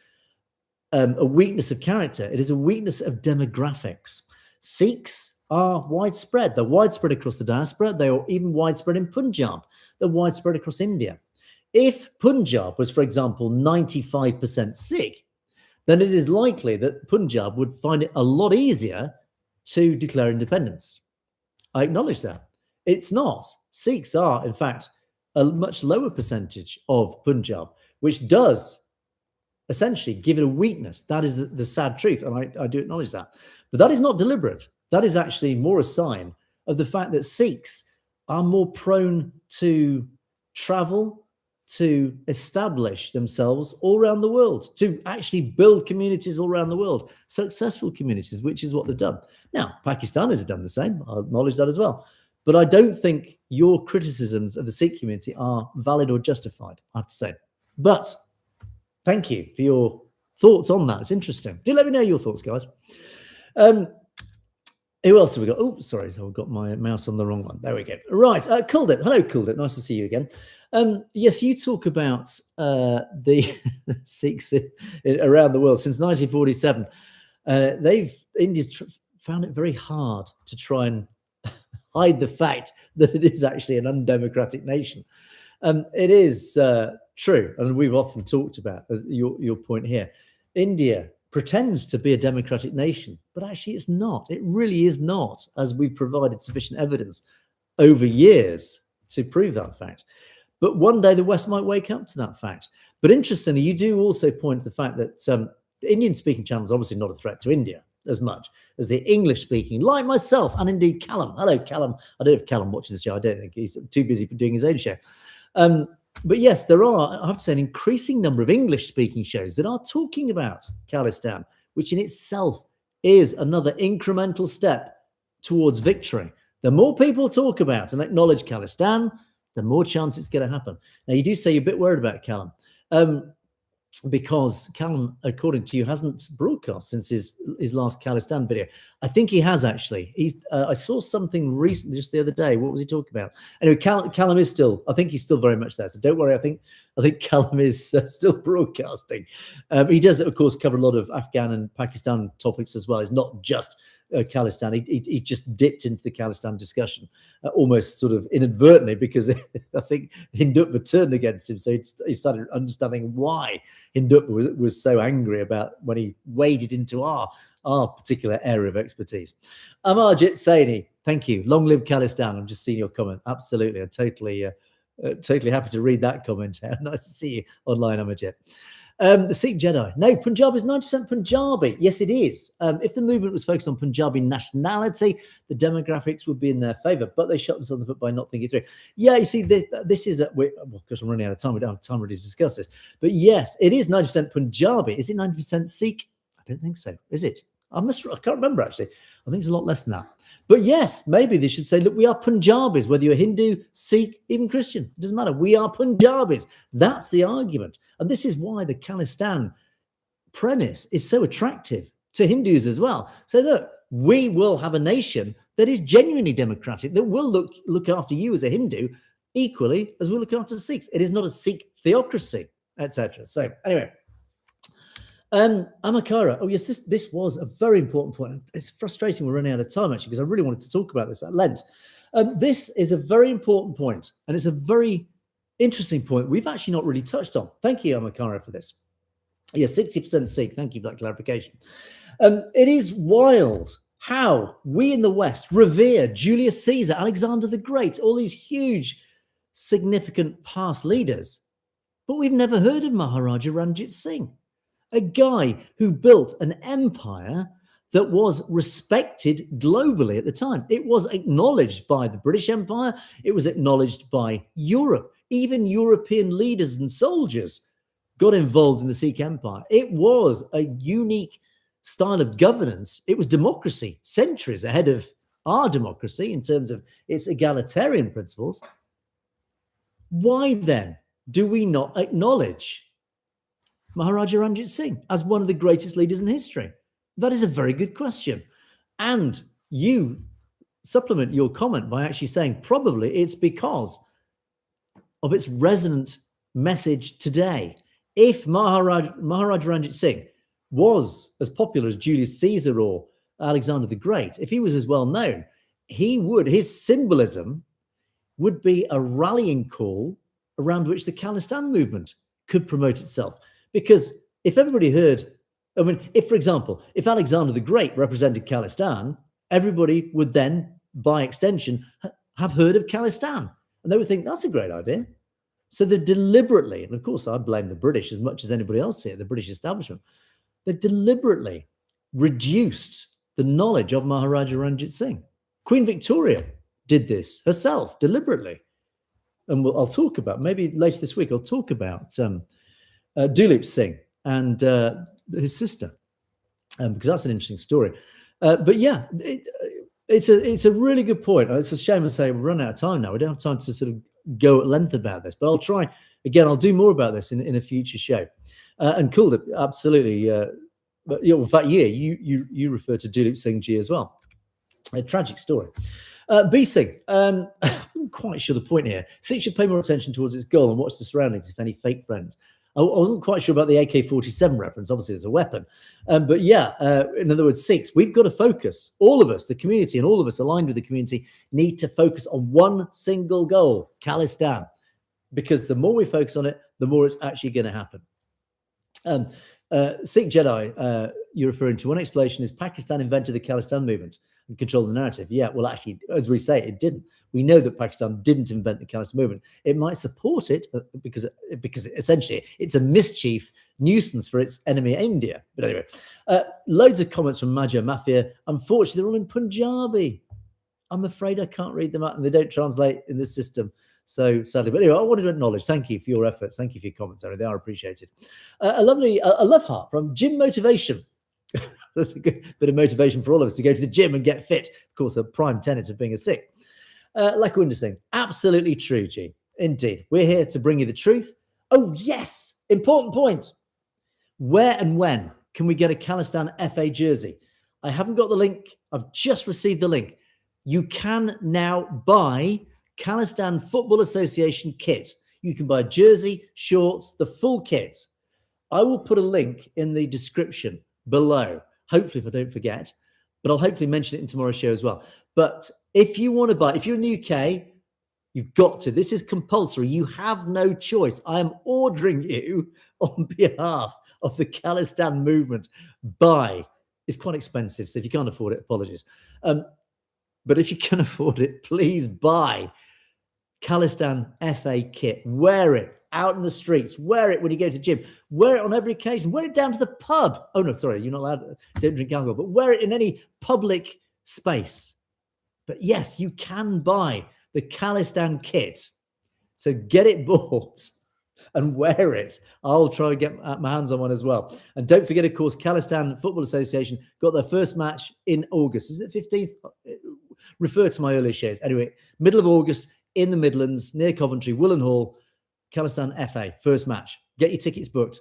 a weakness of character, it is a weakness of demographics. Sikhs are widespread. They're widespread across the diaspora. They are even widespread in Punjab. They're widespread across India. If Punjab was, for example, 95% Sikh, then it is likely that Punjab would find it a lot easier to declare independence. I acknowledge that. It's not. Sikhs are, in fact, a much lower percentage of Punjab, which does essentially give it a weakness. That is the sad truth, and I do acknowledge that. But that is not deliberate. That is actually more a sign of the fact that Sikhs are more prone to travel, to establish themselves all around the world, to actually build communities all around the world, successful communities, which is what they've done. Now, Pakistanis have done the same. I'll acknowledge that as well. But I don't think your criticisms of the Sikh community are valid or justified, I have to say. But thank you for your thoughts on that. It's interesting. Do let me know your thoughts, guys. Who else have we got? Oh, sorry, I've got my mouse on the wrong one. There we go. Right, Kuldip. Hello, Kuldip. Nice to see you again. Yes, you talk about the Sikhs around the world since 1947. India's found it very hard to try and hide the fact that it is actually an undemocratic nation. It is true, and we've often talked about your point here. India pretends to be a democratic nation, but actually it's not. It really is not, as we've provided sufficient evidence over years to prove that fact. But one day the West might wake up to that fact. But interestingly, you do also point to the fact that the Indian-speaking channel is obviously not a threat to India as much as the English-speaking, like myself, and indeed Callum. Hello, Callum. I don't know if Callum watches the show. I don't think he's too busy doing his own show. But yes, there are, I have to say, an increasing number of English-speaking shows that are talking about Khalistan, which in itself is another incremental step towards victory. The more people talk about and acknowledge Khalistan, the more chance it's going to happen. Now, you do say you're a bit worried about Callum, because Callum, according to you, hasn't broadcast since his last Khalistan video. I think he has, actually. I saw something recently, just the other day. What was he talking about? Anyway, Callum is still, I think he's still very much there. So don't worry. I think Callum is still broadcasting. He does, of course, cover a lot of Afghan and Pakistan topics as well. It's not just Khalistan. He just dipped into the Khalistan discussion almost sort of inadvertently, because I think Hindutva turned against him. So he started understanding why Hindutva was so angry about when he waded into our particular area of expertise. Amarjit Saini, thank you. Long live Khalistan. I'm just seeing your comment. Absolutely. I'm totally happy to read that comment. Nice to see you online, Amarjit. The Sikh Jedi. No, Punjab is 90% Punjabi. Yes, it is. If the movement was focused on Punjabi nationality, the demographics would be in their favor, but they shot themselves in the foot by not thinking through. Yeah, you see, this is, because I'm running out of time. We don't have time really to discuss this. But yes, it is 90% Punjabi. Is it 90% Sikh? I don't think so. Is it? I can't remember, actually. I think it's a lot less than that. But yes, maybe they should say, look, we are Punjabis, whether you're Hindu, Sikh, even Christian. It doesn't matter. We are Punjabis. That's the argument. And this is why the Khalistan premise is so attractive to Hindus as well. So look, we will have a nation that is genuinely democratic, that will look after you as a Hindu equally as we look after the Sikhs. It is not a Sikh theocracy, etc. So anyway. Amakara. Oh, yes, this was a very important point. It's frustrating we're running out of time, actually, because I really wanted to talk about this at length. This is a very important point, and it's a very interesting point we've actually not really touched on. Thank you, Amakara, for this. Yeah, 60% Sikh. Thank you for that clarification. It is wild how we in the West revere Julius Caesar, Alexander the Great, all these huge, significant past leaders, but we've never heard of Maharaja Ranjit Singh, a guy who built an empire that was respected globally at the time. It was acknowledged by the British Empire. It was acknowledged by Europe. Even European leaders and soldiers got involved in the Sikh Empire. It was a unique style of governance. It was democracy, centuries ahead of our democracy in terms of its egalitarian principles. Why then do we not acknowledge Maharaja Ranjit Singh as one of the greatest leaders in history? That is a very good question. And you supplement your comment by actually saying probably it's because of its resonant message today. If Maharaja Ranjit Singh was as popular as Julius Caesar or Alexander the Great, if he was as well known, his symbolism would be a rallying call around which the Khalistan movement could promote itself. Because if everybody heard, if, for example, if Alexander the Great represented Khalistan, everybody would then, by extension, have heard of Khalistan. And they would think, that's a great idea. So they deliberately, and of course I blame the British as much as anybody else here, the British establishment, they deliberately reduced the knowledge of Maharaja Ranjit Singh. Queen Victoria did this herself, deliberately. And I'll talk about, maybe later this week, I'll talk about Duleep Singh and his sister, because that's an interesting story. But yeah, it's a really good point. It's a shame to say we're running out of time now. We don't have time to sort of go at length about this, but I'll try again. I'll do more about this in a future show. And Kuldeep, absolutely. But in fact, you refer to Duleep Singh Ji as well. A tragic story. B Singh, I'm not quite sure the point here. Sikh should pay more attention towards its goal and watch the surroundings, if any fake friends. I wasn't quite sure about the AK-47 reference. Obviously, there's a weapon. But yeah, in other words, Sikhs, we've got to focus. All of us, the community, and all of us aligned with the community, need to focus on one single goal, Khalistan. Because the more we focus on it, the more it's actually going to happen. Sikh Jedi, you're referring to, one explanation is Pakistan invented the Khalistan movement and controlled the narrative. Yeah, well, actually, as we say, it didn't. We know that Pakistan didn't invent the Khalistan movement. It might support it because essentially it's a mischief nuisance for its enemy, India. But anyway, loads of comments from Majo Mafia. Unfortunately, they're all in Punjabi. I'm afraid I can't read them out and they don't translate in this system. So sadly, but anyway, I wanted to acknowledge, thank you for your efforts. Thank you for your comments, Aaron. They are appreciated. A love heart from Gym Motivation. That's a good bit of motivation for all of us to go to the gym and get fit. Of course, the prime tenet of being a Sikh. Like Winder saying, absolutely true, G. Indeed. We're here to bring you the truth. Oh, yes. Important point. Where and when can we get a Khalistan FA jersey? I haven't got the link. I've just received the link. You can now buy Khalistan Football Association kit. You can buy jersey, shorts, the full kit. I will put a link in the description below, hopefully if I don't forget, but I'll hopefully mention it in tomorrow's show as well. But if you want to buy, if you're in the UK, you've got to. This is compulsory. You have no choice. I am ordering you on behalf of the Khalistan movement. Buy. It's quite expensive, so if you can't afford it, apologies. But if you can afford it, please buy Khalistan FA kit. Wear it out in the streets. Wear it when you go to the gym. Wear it on every occasion. Wear it down to the pub. Oh, no, sorry, you're not allowed. Don't drink alcohol. But wear it in any public space. But yes, you can buy the Khalistan kit. So get it bought and wear it. I'll try and get my hands on one as well. And don't forget, of course, Khalistan Football Association got their first match in August. Is it 15th? Refer to my earlier shares. Anyway, middle of August in the Midlands, near Coventry, Willen Hall, Khalistan FA, first match. Get your tickets booked.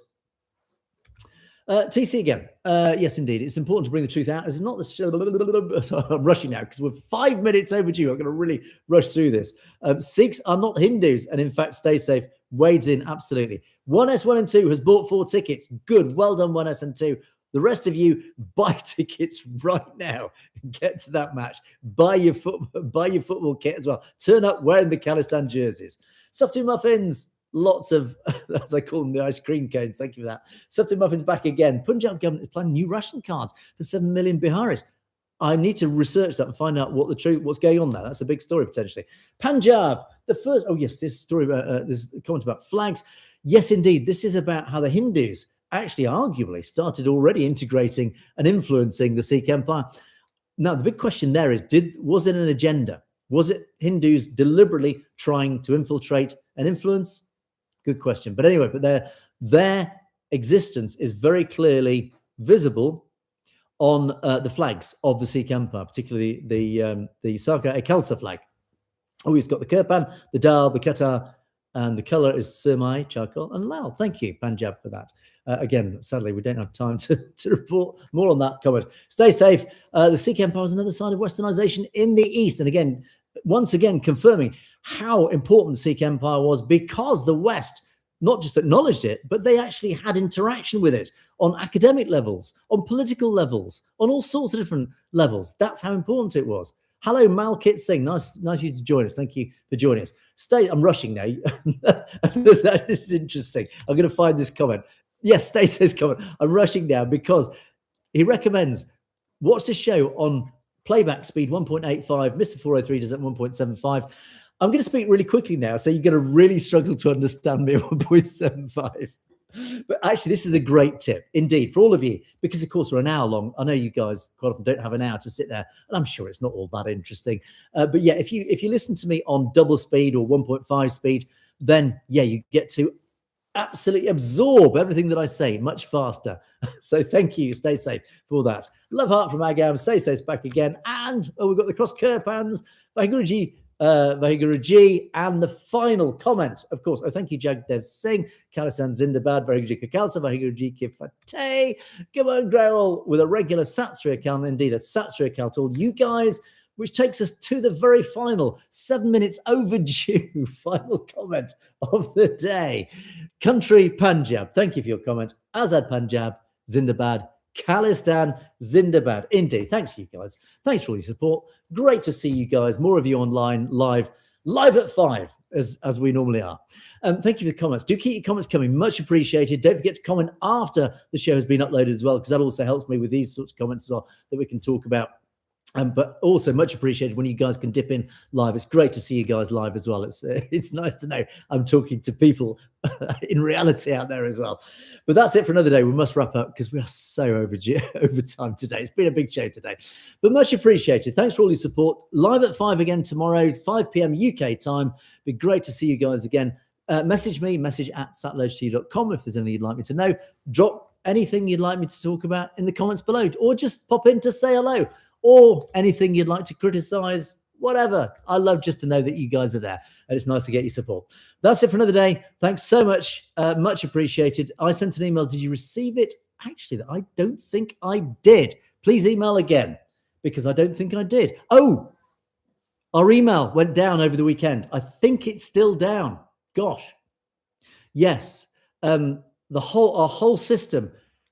TC again. Yes, indeed. It's important to bring the truth out. It's not the show. Sorry, I'm rushing now because we're 5 minutes overdue. I'm going to really rush through this. Sikhs are not Hindus. And in fact, stay safe. Wades in. Absolutely. 1S1 and 2 has bought 4 tickets. Good. Well done, 1S and 2. The rest of you, buy tickets right now. Get to that match. Buy your football kit as well. Turn up wearing the Khalistan jerseys. Softy muffins. Lots of, as I call them, the ice cream cones. Thank you for that. Softy muffins back again. Punjab government is planning new ration cards for 7 million Biharis. I need to research that and find out what's going on there. That's a big story potentially. Punjab, the first. Oh yes, this story about this comment about flags. Yes, indeed, this is about how the Hindus actually arguably started already integrating and influencing the Sikh empire. Now, the big question there is, was it an agenda? Was it Hindus deliberately trying to infiltrate and influence? Good question. But anyway, their existence is very clearly visible on the flags of the Sikh empire, particularly the Saka Khalsa flag. Oh, he's got the kirpan, the dal, the qatar, and the colour is surmai, charcoal, and lal. Thank you, Punjab, for that. Again, sadly, we don't have time to report more on that comment. Stay safe. The Sikh Empire is another sign of westernization in the East. And again, once again, confirming how important the Sikh Empire was, because the West not just acknowledged it, but they actually had interaction with it on academic levels, on political levels, on all sorts of different levels. That's how important it was. Hello, Malkit Singh. Nice you to join us. Thank you for joining us. I'm rushing now. This is interesting. I'm going to find this comment. Yes, Stay says comment. I'm rushing now because he recommends watch this show on playback speed 1.85. Mr. 403 does at 1.75. I'm going to speak really quickly now, so you're going to really struggle to understand me at 1.75. But actually, this is a great tip indeed for all of you, because, of course, we're an hour long. I know you guys quite often don't have an hour to sit there, and I'm sure it's not all that interesting. But yeah, if you listen to me on double speed or 1.5 speed, then yeah, you get to absolutely absorb everything that I say much faster. So thank you. Stay safe for that. Love heart from Agam. Stay safe back again. And we've got the cross kirpans. Vaheguruji. Vaheguruji, and the final comment, of course. Oh, thank you, Jagdev Singh. Khalistan Zindabad, Vaheguruji Kakalsa, Vaheguruji Kifate. Come on, Growell, with a regular Satsri account, indeed, a Satsri account. All you guys, which takes us to the very final 7 minutes overdue final comment of the day. Country Punjab. Thank you for your comment. Azad Punjab, Zindabad. Khalistan Zindabad. Indeed. Thanks, you guys. Thanks for all your support. Great to see you guys. More of you online, live at 5, as we normally are. Thank you for the comments. Do keep your comments coming. Much appreciated. Don't forget to comment after the show has been uploaded as well, because that also helps me with these sorts of comments as well that we can talk about But also much appreciated when you guys can dip in live. It's great to see you guys live as well. It's nice to know I'm talking to people in reality out there as well. But that's it for another day. We must wrap up because we are so overdue over time today. It's been a big show today, but much appreciated. Thanks for all your support. Live at 5 again tomorrow, 5 p.m. UK time. Be great to see you guys again. Message me, message@satellotv.com if there's anything you'd like me to know. Drop anything you'd like me to talk about in the comments below, or just pop in to say hello, or anything you'd like to criticize, whatever. I love just to know that you guys are there, and it's nice to get your support. That's it for another day. Thanks so much. Much appreciated. I sent an email. Did you receive it? Actually, I don't think I did. Please email again, because I don't think I did. Oh, our email went down over the weekend. I think it's still down. Gosh. Yes. Our whole system,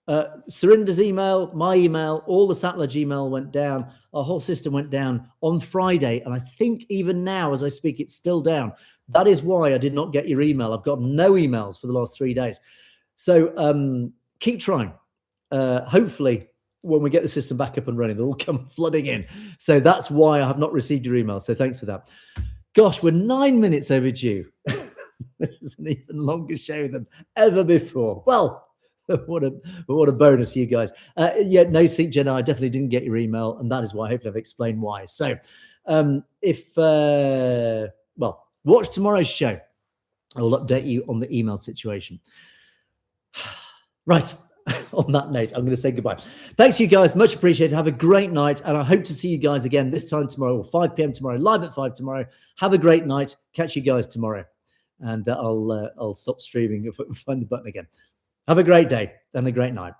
Surinder's email, my email, all the Satellite email went down. Our whole system went down on Friday. And I think even now, as I speak, it's still down. That is why I did not get your email. I've got no emails for the last 3 days. So keep trying. Hopefully, when we get the system back up and running, they'll all come flooding in. So that's why I have not received your email. So thanks for that. Gosh, we're 9 minutes overdue. This is an even longer show than ever before. Well, what a bonus for you guys. Yeah, no, Sikh Jenna, I definitely didn't get your email, and that is why. Hopefully I've explained why. So watch tomorrow's show. I will update you on the email situation. Right. On that note, I'm going to say goodbye. Thanks, you guys. Much appreciated. Have a great night. And I hope to see you guys again this time tomorrow, or 5 p.m. tomorrow, live at 5 tomorrow. Have a great night. Catch you guys tomorrow. And I'll stop streaming if I can find the button again. Have a great day and a great night.